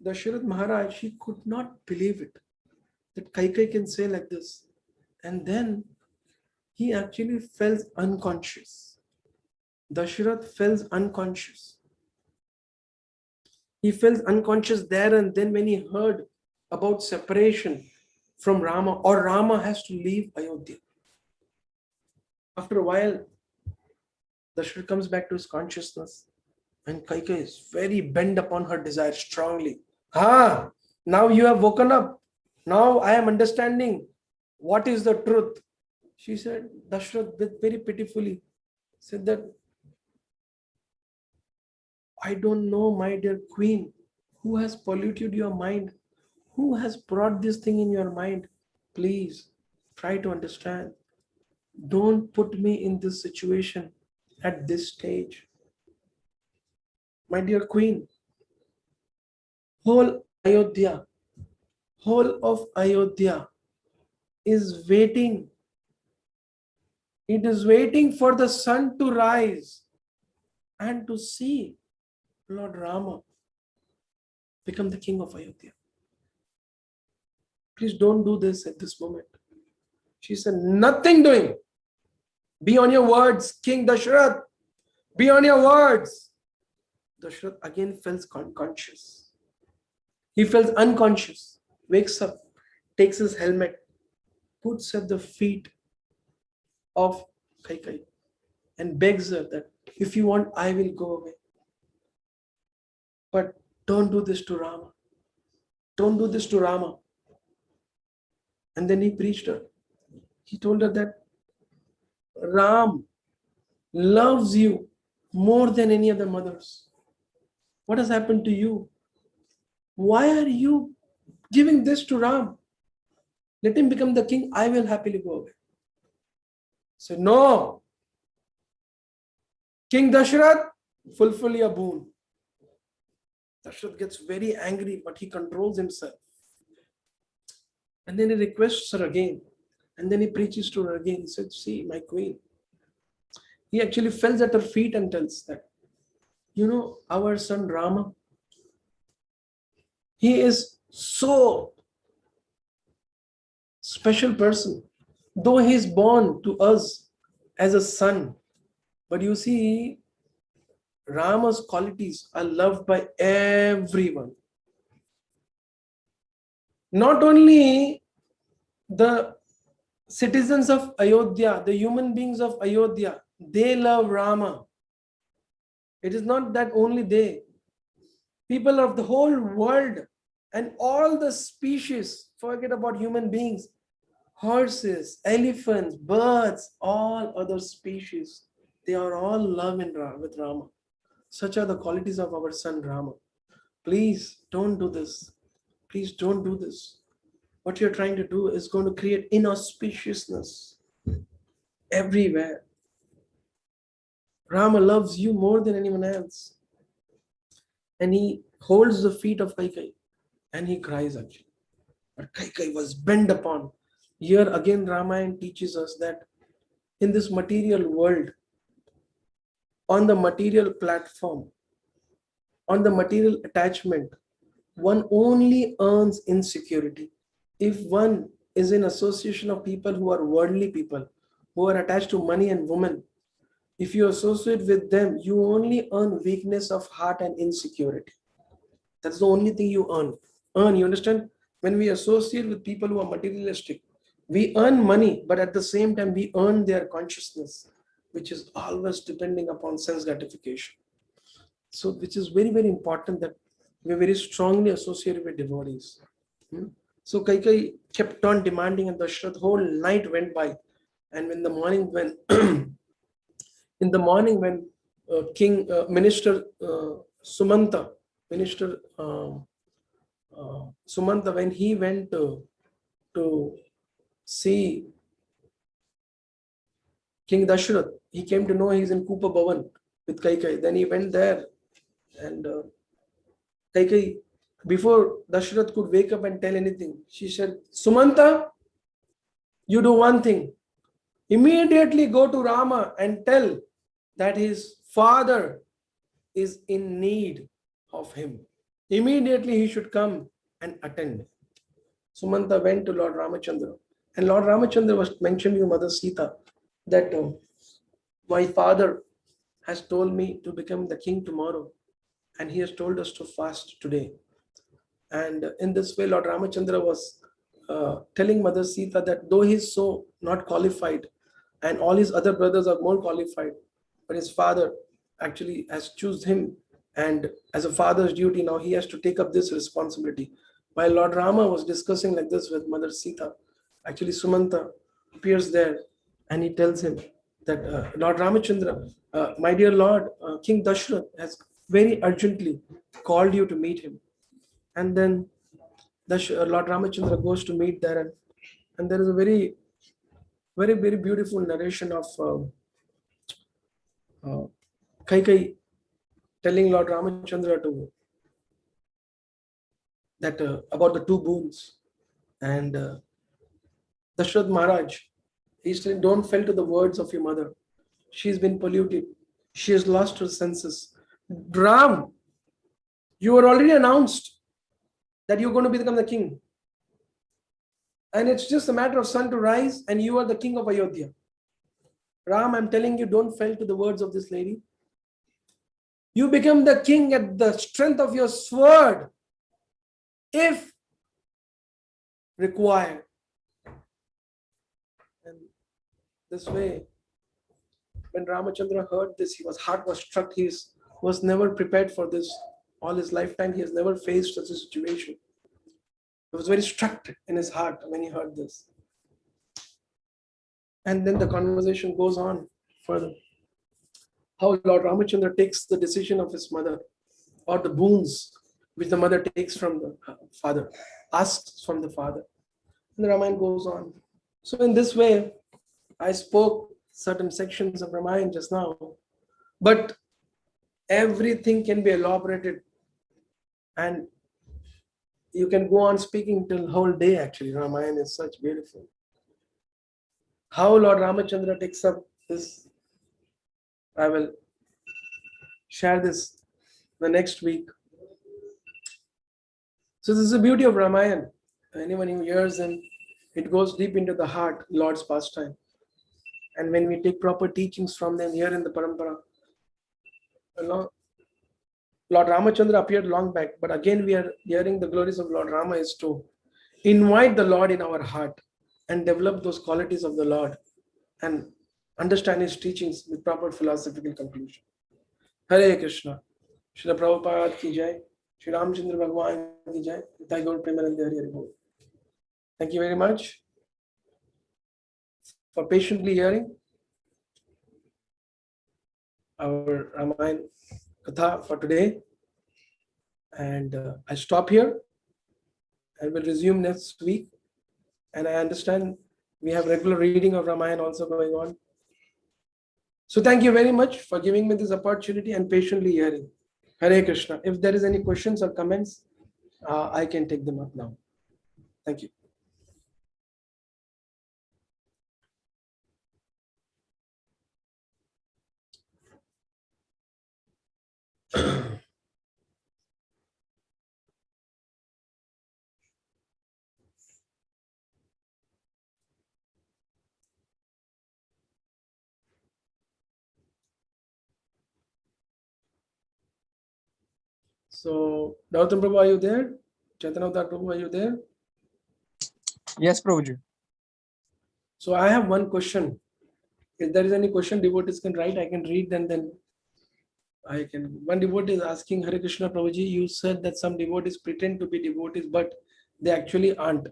Dasharatha Maharaj, he could not believe it, that Kaikeyi can say like this. And then he actually fell unconscious. Dasharatha fell unconscious. He fell unconscious there and then when he heard about separation from Rama, or Rama has to leave Ayodhya. After a while, Dasharatha comes back to his consciousness, and Kaikeyi is very bent upon her desire strongly. Now you have woken up. Now I am understanding what is the truth. She said, Dasharatha very pitifully said that, I don't know, my dear queen, who has polluted your mind? Who has brought this thing in your mind? Please try to understand. Don't put me in this situation at this stage. My dear queen, whole of Ayodhya is waiting. It is waiting for the sun to rise and to see Lord Rama become the king of Ayodhya. Please don't do this at this moment. She said, nothing doing. Be on your words, King Dasharatha. Be on your words. Dasharatha again felt unconscious. He felt unconscious, wakes up, takes his helmet, puts at the feet of Kaikeyi and begs her that if you want, I will go away. But don't do this to Rama. Don't do this to Rama. And then he preached her. He told her that Ram loves you more than any other mothers. What has happened to you? Why are you giving this to Ram? Let him become the king. I will happily go away. So no. King Dasharatha, fulfill your boon. Dasharatha gets very angry, but he controls himself. And then he requests her again. And then he preaches to her again. He said, see, my queen. He actually falls at her feet and tells that, you know, our son Rama, he is so special person. Though he is born to us as a son, but you see, Rama's qualities are loved by everyone. Not only the citizens of Ayodhya, the human beings of Ayodhya, they love Rama. It is not that only they. People of the whole world and all the species, forget about human beings, horses, elephants, birds, all other species, they are all loving with Rama. Such are the qualities of our son Rama. Please don't do this. Please don't do this. What you're trying to do is going to create inauspiciousness everywhere. Rama loves you more than anyone else. And he holds the feet of Kaikeyi and he cries actually. But Kaikeyi was bent upon. Here again Ramayana teaches us that in this material world, on the material platform, on the material attachment, one only earns insecurity. If one is in association of people who are worldly people, who are attached to money and women, if you associate with them, you only earn weakness of heart and insecurity. That's the only thing you earn. You understand? When we associate with people who are materialistic, we earn money, but at the same time, we earn their consciousness, which is always depending upon sense gratification. So, which is very, very important that we are very strongly associated with devotees. So, Kaikeyi kept on demanding, and the whole night went by. And in the morning, when Minister Sumanta, when he went to see King Dasharatha, he came to know he's in Kupa Bhavan with Kaikeyi. Then he went there, and Kaikeyi, before Dasharatha could wake up and tell anything, she said, Sumanta, you do one thing. Immediately go to Rama and tell that his father is in need of him. Immediately he should come and attend. Sumanta went to Lord Ramachandra. And Lord Ramachandra was mentioning to Mother Sita that my father has told me to become the king tomorrow. And he has told us to fast today. And in this way, Lord Ramachandra was telling Mother Sita that though he is so not qualified and all his other brothers are more qualified, but his father actually has chosen him, and as a father's duty now he has to take up this responsibility. While Lord Rama was discussing like this with Mother Sita, actually Sumanta appears there and he tells him that Lord Ramachandra, my dear Lord, King Dasharatha has very urgently called you to meet him. And then Lord Ramachandra goes to meet there, and there is a very, very, very beautiful narration of Kaikeyi telling Lord Ramachandra about the two boons. And Dasharatha Maharaj, he's saying, don't fall to the words of your mother. She's been polluted. She has lost her senses. Ram, you were already announced that you're going to become the king. And it's just a matter of sun to rise, and you are the king of Ayodhya. Ram, I'm telling you, don't fall to the words of this lady. You become the king at the strength of your sword, if required. And this way, when Ramachandra heard this, his heart was struck. He was never prepared for this. All his lifetime, he has never faced such a situation. He was very struck in his heart when he heard this. And then the conversation goes on further. How Lord Ramachandra takes the decision of his mother, or the boons which the mother takes from the father, asks from the father. And the Ramayana goes on. So in this way, I spoke certain sections of Ramayana just now, but everything can be elaborated, and you can go on speaking till whole day. Actually, Ramayana is such beautiful. How Lord Ramachandra takes up this, I will share this the next week. So this is the beauty of Ramayana. Anyone who hears him, it goes deep into the heart, Lord's pastime. And when we take proper teachings from them here in the Parampara, Lord Ramachandra appeared long back, but again we are hearing the glories of Lord Rama is to invite the Lord in our heart and develop those qualities of the Lord and understand his teachings with proper philosophical conclusion. Hare Krishna. Srila Prabhupada ki jai. Sri Ramachandra Bhagwan ki jai. Nitai Gaur Premanande Hari Hari Bol. Thank you very much for patiently hearing our Ramayana Katha for today. And I stop here and will resume next week. And I understand we have regular reading of Ramayana also going on. So thank you very much for giving me this opportunity and patiently hearing. Hare Krishna. If there is any questions or comments, I can take them up now. Thank you. So, Gautam Prabhu, are you there? Chaitanya Prabhu, are you there? Yes, Prabhuji. So, I have one question. If there is any question devotees can write, I can read and then I can. One devotee is asking, Hare Krishna Prabhuji, you said that some devotees pretend to be devotees, but they actually aren't.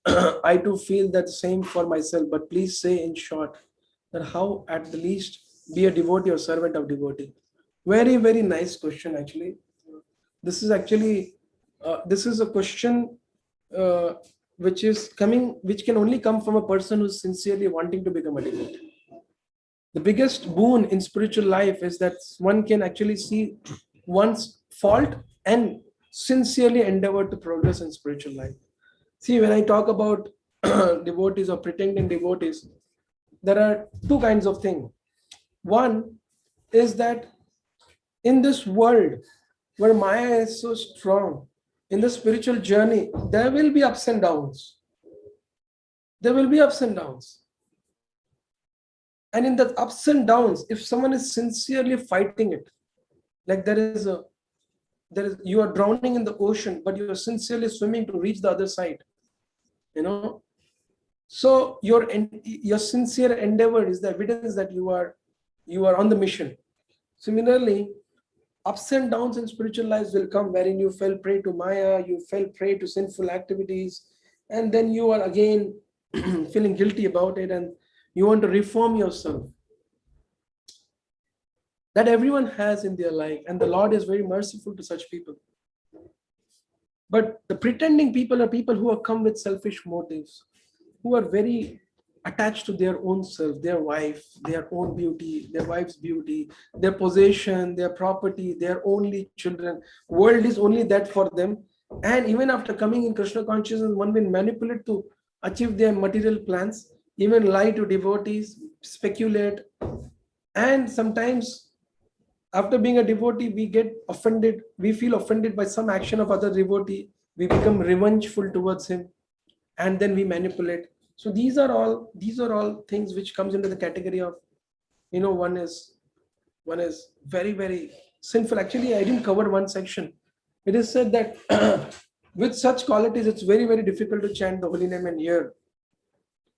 I too feel that same for myself, but please say in short that how at the least be a devotee or servant of devotee. Very, very nice question actually. This is actually, this is a question which can only come from a person who's sincerely wanting to become a devotee. The biggest boon in spiritual life is that one can actually see one's fault and sincerely endeavor to progress in spiritual life. See, when I talk about devotees or pretending devotees, there are two kinds of things. One is that in this world where Maya is so strong, in the spiritual journey, there will be ups and downs. There will be ups and downs. And in the ups and downs, if someone is sincerely fighting it, like you are drowning in the ocean, but you are sincerely swimming to reach the other side, so your sincere endeavor is the evidence that you are on the mission. Similarly, ups and downs in spiritual lives will come wherein you fell prey to Maya, you fell prey to sinful activities, and then you are again feeling guilty about it and you want to reform yourself. That everyone has in their life, and the Lord is very merciful to such people. But the pretending people are people who have come with selfish motives, who are very attached to their own self, their wife, their own beauty, their wife's beauty, their possession, their property, their only children. World is only that for them. And even after coming in Krishna consciousness, one will manipulate to achieve their material plans, even lie to devotees, speculate. And sometimes after being a devotee, we get offended. We feel offended by some action of other devotee. We become revengeful towards him, and then we manipulate. So these are all things which comes into the category of, one is very, very sinful. Actually, I didn't cover one section. It is said that with such qualities, it's very, very difficult to chant the holy name and hear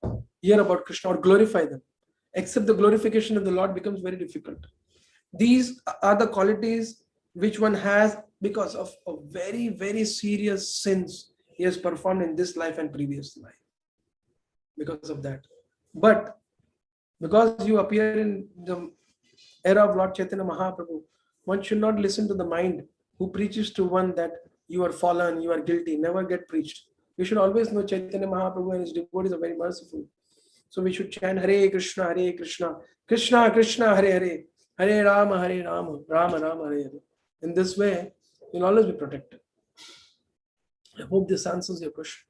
about Krishna or glorify them. Except the glorification of the Lord becomes very difficult. These are the qualities which one has because of very, very serious sins he has performed in this life and previous life. Because of that. But because you appear in the era of Lord Chaitanya Mahaprabhu, one should not listen to the mind who preaches to one that you are fallen, you are guilty. Never get preached. You should always know Chaitanya Mahaprabhu and his devotees are very merciful. So we should chant Hare Krishna, Krishna Krishna, Hare Hare, Hare Rama, Rama Rama, Hare Hare. In this way, you'll always be protected. I hope this answers your question.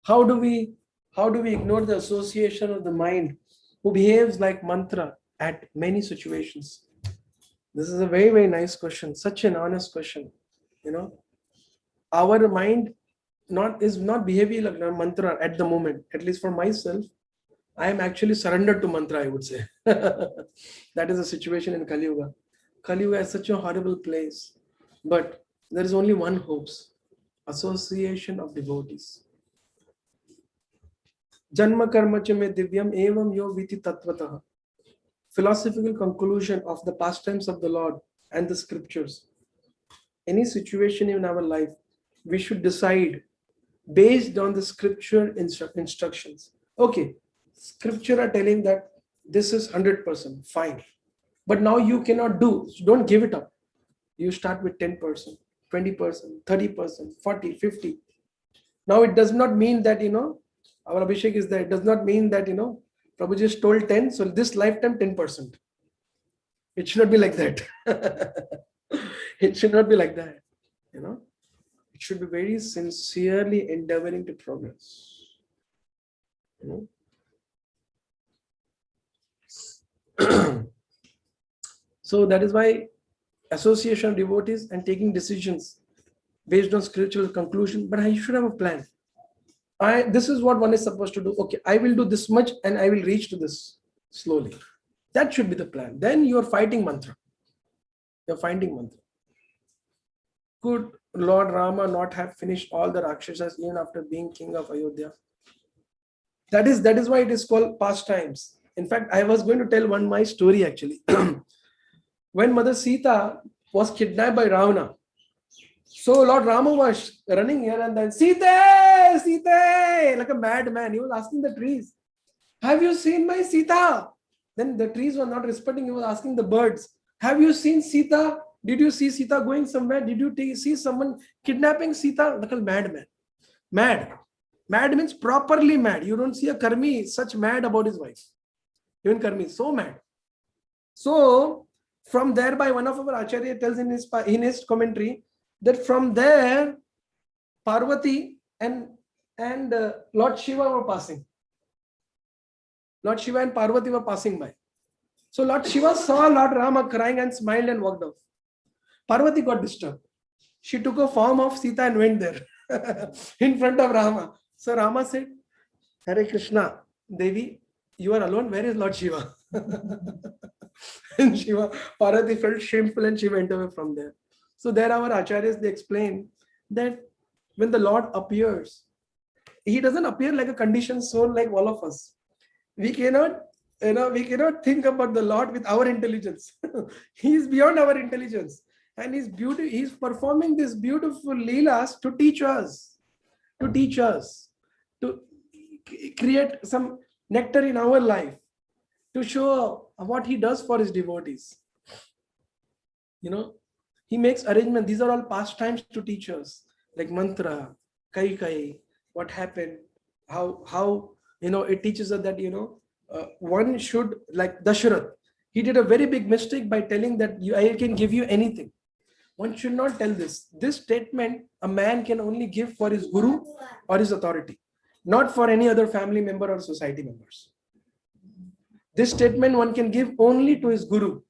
How do we ignore the association of the mind who behaves like mantra at many situations? This is a very, very nice question. Such an honest question. Our mind is not behaving like a mantra at the moment. At least for myself, I am actually surrendered to mantra, I would say. That is the situation in Kali Yuga. Kali Yuga is such a horrible place. But there is only one hope. Association of devotees. Janma karma cha me divyam evam yo viti tatvatah. Philosophical conclusion of the pastimes of the Lord and the scriptures. Any situation in our life, we should decide based on the scripture instructions. Okay, scripture are telling that this is 100%, fine. But now you cannot do, so don't give it up. You start with 10%, 20%, 30%, 40, 50. Now it does not mean that, our Abhishek is there. It does not mean that, Prabhu just told 10, so this lifetime 10%. It should not be like that. It should not be like that. It should be very sincerely endeavoring to progress. So that is why association of devotees and taking decisions based on spiritual conclusion, but I should have a plan. This is what one is supposed to do. Okay, I will do this much and I will reach to this slowly. That should be the plan. Then you are fighting mantra. You're fighting mantra. Could Lord Rama not have finished all the Rakshasas even after being king of Ayodhya? That is why it is called pastimes. In fact, I was going to tell my story actually. When Mother Sita was kidnapped by Ravana, so Lord Rama was running here and then, Sita, Sita, like a madman. He was asking the trees, have you seen my Sita? Then the trees were not responding. He was asking the birds, have you seen Sita? Did you see Sita going somewhere? Did you see someone kidnapping Sita? Like a madman. Mad. Mad means properly mad. You don't see a Karmi such mad about his wife. Even Karmi is so mad. So from there, by one of our Acharya tells in his commentary that from there, Parvati and Lord Shiva were passing. Lord Shiva and Parvati were passing by. So Lord Shiva saw Lord Rama crying and smiled and walked off. Parvati got disturbed. She took a form of Sita and went there in front of Rama. So Rama said, Hare Krishna, Devi, you are alone. Where is Lord Shiva? And Parvati felt shameful and she went away from there. So there our acharyas, they explain that when the Lord appears, he doesn't appear like a conditioned soul like all of us. We cannot think about the Lord with our intelligence. He is beyond our intelligence. And he's performing these beautiful leelas to teach us, to create some nectar in our life, to show what he does for his devotees. He makes arrangement. These are all pastimes to teach us, like mantra, Kaikeyi, what happened, how it teaches us that one should, like Dasharatha, he did a very big mistake by telling that I can give you anything. One should not tell this. This statement a man can only give for his guru or his authority, not for any other family member or society members. This statement one can give only to his guru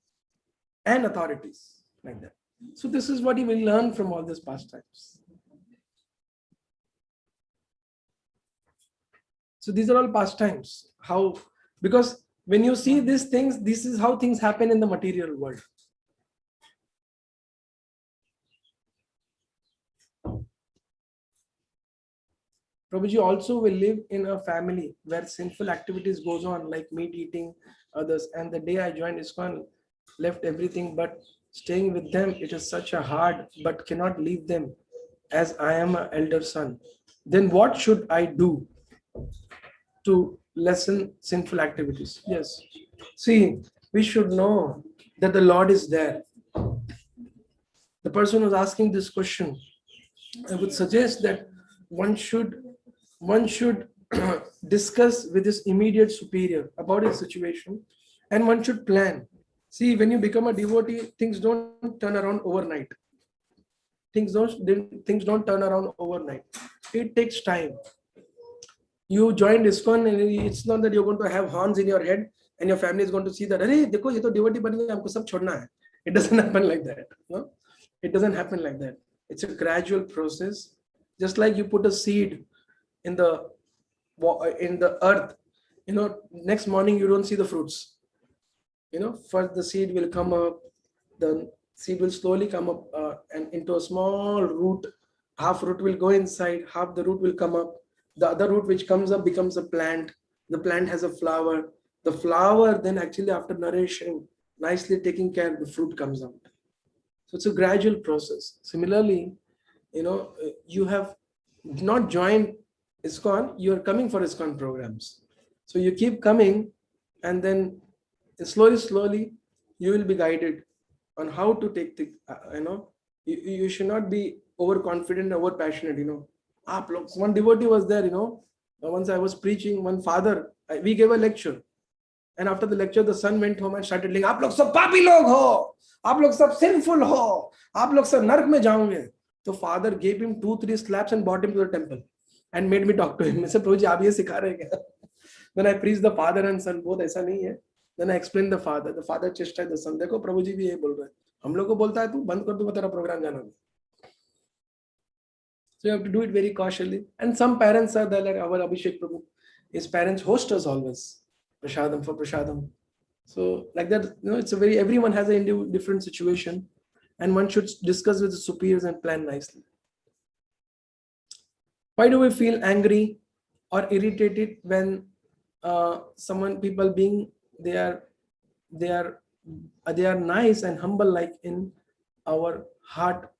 and authorities, like that. So this is what he will learn from all these pastimes. So these are all pastimes. Because when you see these things, this is how things happen in the material world. Prabhuji also will live in a family where sinful activities goes on, like meat eating, others. And the day I joined ISKCON, left everything, but staying with them, it is such a hard, but cannot leave them as I am an elder son. Then what should I do to lessen sinful activities? Yes. See, we should know that the Lord is there. The person who's asking this question, I would suggest that one should discuss with his immediate superior about his situation, and one should plan. See, when you become a devotee, things don't turn around overnight. Things don't turn around overnight. It takes time. You joined ISKCON, and it's not that you're going to have horns in your head and your family is going to see that, "Arey, dekho, ye to devotee ban gaye, humko sab chhodna hai." It doesn't happen like that. No? It doesn't happen like that. It's a gradual process. Just like you put a seed in the earth, next morning you don't see the fruits. First the seed will come up, the seed will slowly come up and into a small root. Half root will go inside, half the root will come up. The other root which comes up becomes a plant. The plant has a flower. The flower then actually, after nourishing, nicely taking care, the fruit comes out. So it's a gradual process. Similarly, you have not joined ISKCON, you are coming for ISKCON programs. So you keep coming, and then slowly, you will be guided on how to take the, you should not be overconfident, over passionate, One devotee was there, once I was preaching, one father, we gave a lecture. And after the lecture, the son went home and started saying, "Aap log sab papi log ho, aap log sab sinful ho, aap log sab nark mein jaoge." The father gave him 2-3 slaps and brought him to the temple and made me talk to him. I said, "Prabhuji, aap ye sikha rahe hain kya?" When I preached the father and son both, aisa nahi hai. Then I explained the father. The father chastised the son. Dekho, Prabhuji bhi ye bol raha hai. Hum log ko bolta hai tu band kar दूंगा तेरा program जाना नहीं. So you have to do it very cautiously. And some parents are there, like our Abhishek Prabhu. His parents host us always. Prashadam for Prashadam. So like that, it's everyone has a different situation, and one should discuss with the superiors and plan nicely. Why do we feel angry or irritated when people being they are nice and humble, like in our heart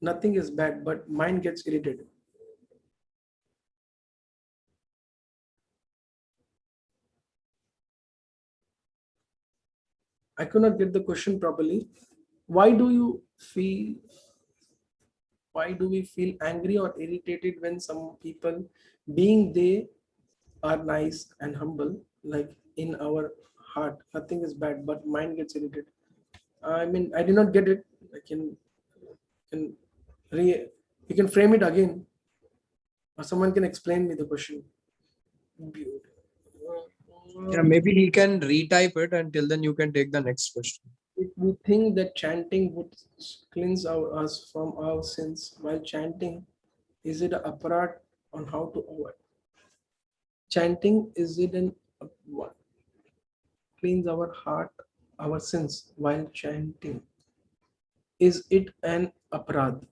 nothing is bad, but mind gets irritated? I could not get the question properly. Why do we feel angry or irritated when some people, being they are nice and humble, like in our heart nothing is bad, but mind gets irritated? I mean, I did not get it. You can frame it again, or someone can explain me the question. Yeah, maybe he can retype it, and till then you can take the next question. If we think that chanting would cleanse us from our sins while chanting, is it an aparat on how to avoid? Chanting, is it an what? Cleanse our heart, our sins while chanting? Is it an aparad?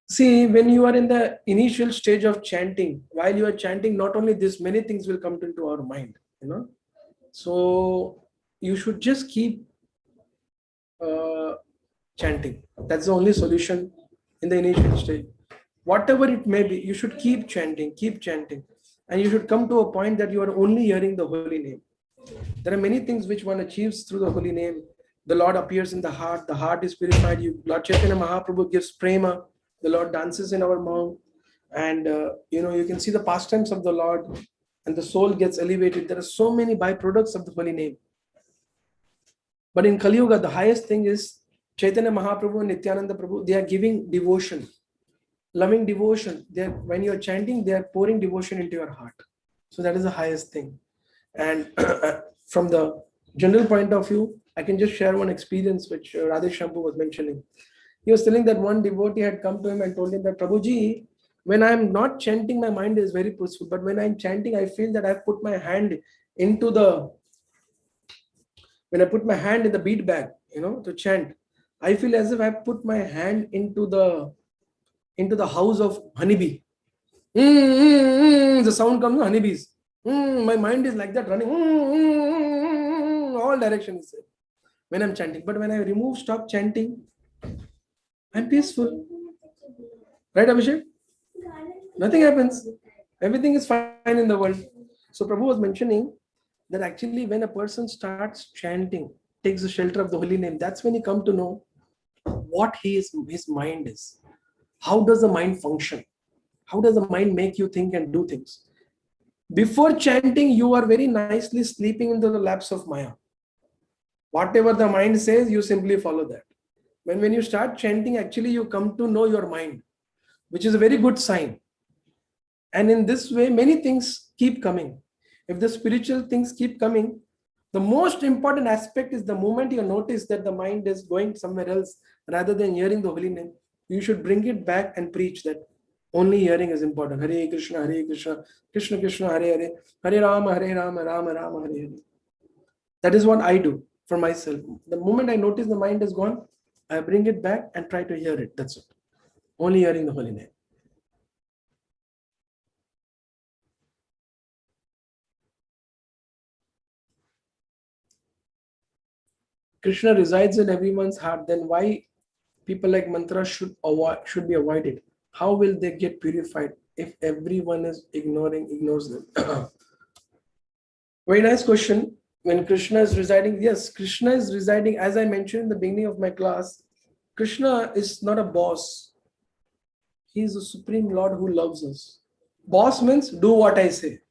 See, when you are in the initial stage of chanting, while you are chanting, not only this, many things will come into our mind, So you should just keep chanting. That's the only solution in the initial stage. Whatever it may be, you should keep chanting, and you should come to a point that you are only hearing the holy name. There are many things which one achieves through the holy name. The Lord appears in the heart is purified. Lord Chaitanya Mahaprabhu gives prema, the Lord dances in our mouth, and you can see the pastimes of the Lord, and the soul gets elevated. There are so many byproducts of the holy name. But in Kali Yuga, the highest thing is Chaitanya Mahaprabhu and Nityananda Prabhu. They are giving devotion, loving devotion. When you are chanting, they are pouring devotion into your heart. So that is the highest thing. And from the general point of view, I can just share one experience which Radhesh Shampoo was mentioning. He was telling that one devotee had come to him and told him that, "Prabhuji, when I am not chanting, my mind is very peaceful. But when I am chanting, I feel that I have put my hand into the when I put my hand in the bead bag, to chant, I feel as if I put my hand into the house of honeybee. The sound comes from honeybees. My mind is like that, running all directions when I'm chanting. But when I stop chanting, I'm peaceful. Right, Abhishek? Nothing happens. Everything is fine in the world. So Prabhu was mentioning that actually when a person starts chanting, takes the shelter of the holy name, that's when he come to know what his mind is. How does the mind function? How does the mind make you think and do things? Before chanting, you are very nicely sleeping into the laps of Maya. Whatever the mind says, you simply follow that. When you start chanting, actually you come to know your mind, which is a very good sign. And in this way, many things keep coming. If the spiritual things keep coming, the most important aspect is the moment you notice that the mind is going somewhere else rather than hearing the holy name, you should bring it back and preach that only hearing is important. Hare Krishna, Krishna Krishna, Hare Hare, Hare Rama, Rama Rama, Hare Hare. That is what I do for myself. The moment I notice the mind is gone, I bring it back and try to hear it. That's it. Only hearing the holy name. Krishna resides in everyone's heart, then why people like mantra should be avoided? How will they get purified if everyone is ignores them? Very nice question. When Krishna is residing, yes, Krishna is residing, as I mentioned in the beginning of my class, Krishna is not a boss. He is a supreme Lord who loves us. Boss means do what I say.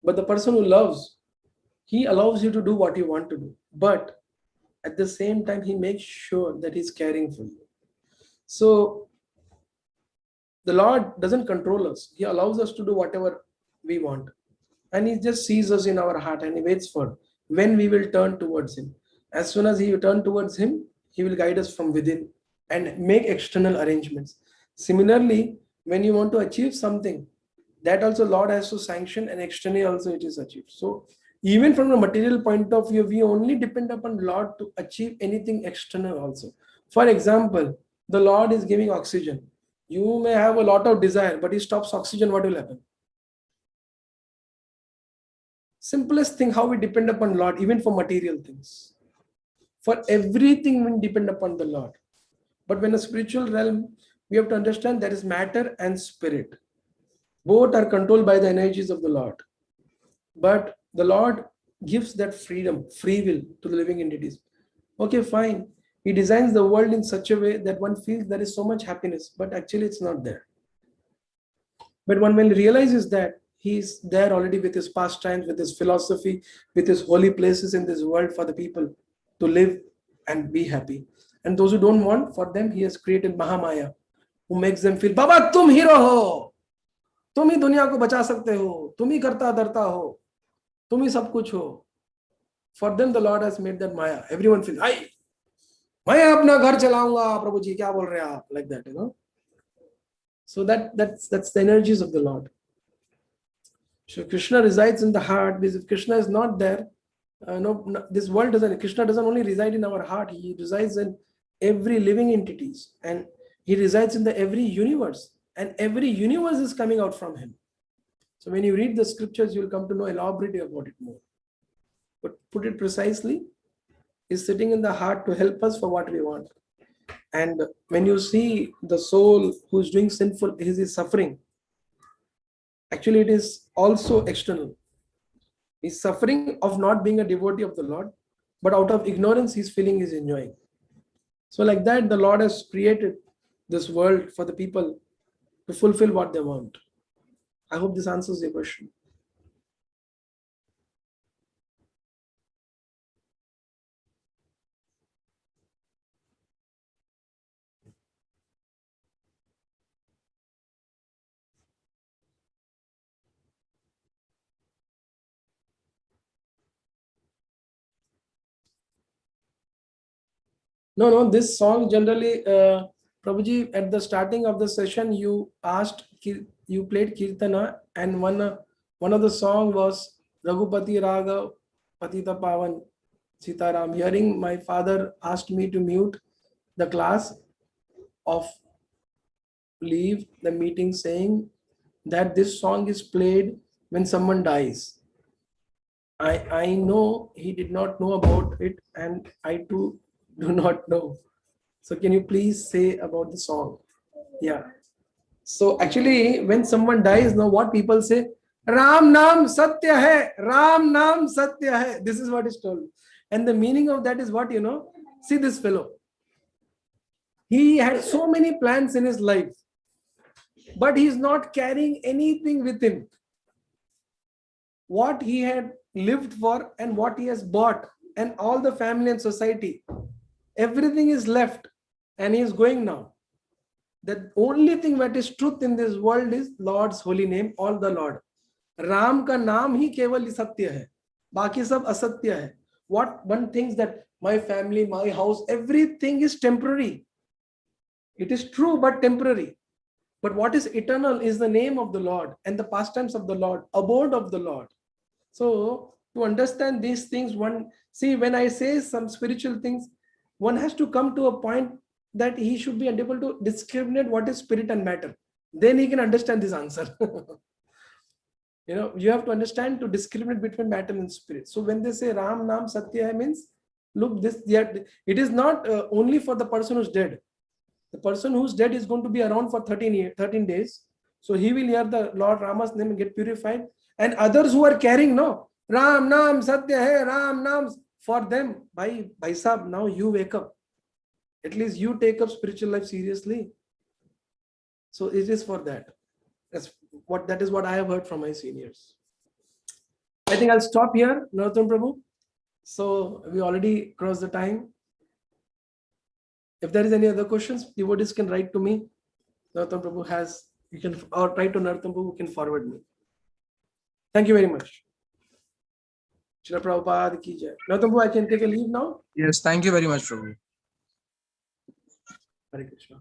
But the person who loves, he allows you to do what you want to do. But at the same time, he makes sure that he's caring for you. So the Lord doesn't control us. He allows us to do whatever we want. And he just sees us in our heart and he waits for when we will turn towards him. As soon as he turn towards him, he will guide us from within and make external arrangements. Similarly, when you want to achieve something, that also Lord has to sanction, and externally also it is achieved. So even from a material point of view, we only depend upon Lord to achieve anything external also. For example, the Lord is giving oxygen. You may have a lot of desire, but he stops oxygen, what will happen? Simplest thing, how we depend upon Lord, even for material things. For everything we depend upon the Lord. But when a spiritual realm, we have to understand there is matter and spirit. Both are controlled by the energies of the Lord. But the Lord gives that freedom, free will to the living entities. Okay, fine. He designs the world in such a way that one feels there is so much happiness, but actually it's not there. But one will realizes that he's there already with his pastimes, with his philosophy, with his holy places in this world for the people to live and be happy. And those who don't want, for them, he has created Mahamaya, who makes them feel, Baba, tum hero ho. तुम ही दुनिया को बचा सकते हो, तुम ही करता धरता हो, तुम ही सब कुछ हो. For them the Lord has made that Maya. Everyone feels, I मैं अपना घर चलाऊंगा, प्रभु जी क्या बोल रहे हैं आप, like that, So that's the energies of the Lord. So Krishna resides in the heart, because if Krishna is not there, this world doesn't. Krishna doesn't only reside in our heart; he resides in every living entities, and he resides in every universe. And every universe is coming out from him. So when you read the scriptures, you will come to know elaborately about it more. But put it precisely, is sitting in the heart to help us for what we want. And when you see the soul who is doing sinful, he is suffering. Actually, it is also external. He's suffering of not being a devotee of the Lord, but out of ignorance, he's feeling he's enjoying. So like that, the Lord has created this world for the people to fulfill what they want. I hope this answers your question. No, this song generally, Prabhuji, at the starting of the session, you played Kirtana, and one of the song was Raghupati Raga Patita Pavan. Sitaram. Hearing my father asked me to mute the class of leave the meeting, saying that this song is played when someone dies. I know he did not know about it, and I too do not know. So can you please say about the song? Yeah. So actually, when someone dies, now what people say, Ram Nam Satya hai, Ram Nam Satya hai. This is what is told. And the meaning of that is what, see this fellow. He had so many plans in his life, but he is not carrying anything with him. What he had lived for and what he has bought and all the family and society, everything is left and he is going now. The only thing that is truth in this world is Lord's holy name, all the Lord. Ram ka naam hi keval satya hai. Baki sab asatya hai. What one thinks that my family, my house, everything is temporary. It is true but temporary. But what is eternal is the name of the Lord and the pastimes of the Lord, abode of the Lord. So to understand these things, when I say some spiritual things, one has to come to a point that he should be able to discriminate what is spirit and matter. Then he can understand this answer. You have to understand to discriminate between matter and spirit. So when they say Ram Nam Satya means, look, it is not only for the person who's dead. The person who's dead is going to be around for 13 days. So he will hear the Lord Rama's name and get purified. And others who are carrying, no, Ram Nam Satya hai, Ram Nam, for them, bhai sahab, now you wake up. At least you take up spiritual life seriously. So it is for that. That is what I have heard from my seniors. I think I'll stop here, Narottam Prabhu. So we already crossed the time. If there is any other questions, devotees can write to me. Narottam Prabhu or write to Narottam Prabhu, who can forward me. Thank you very much. Srila Prabhupada ki jai. Narottam Prabhu, I can take a leave now. Yes, thank you very much, Prabhu. Hare Krishna.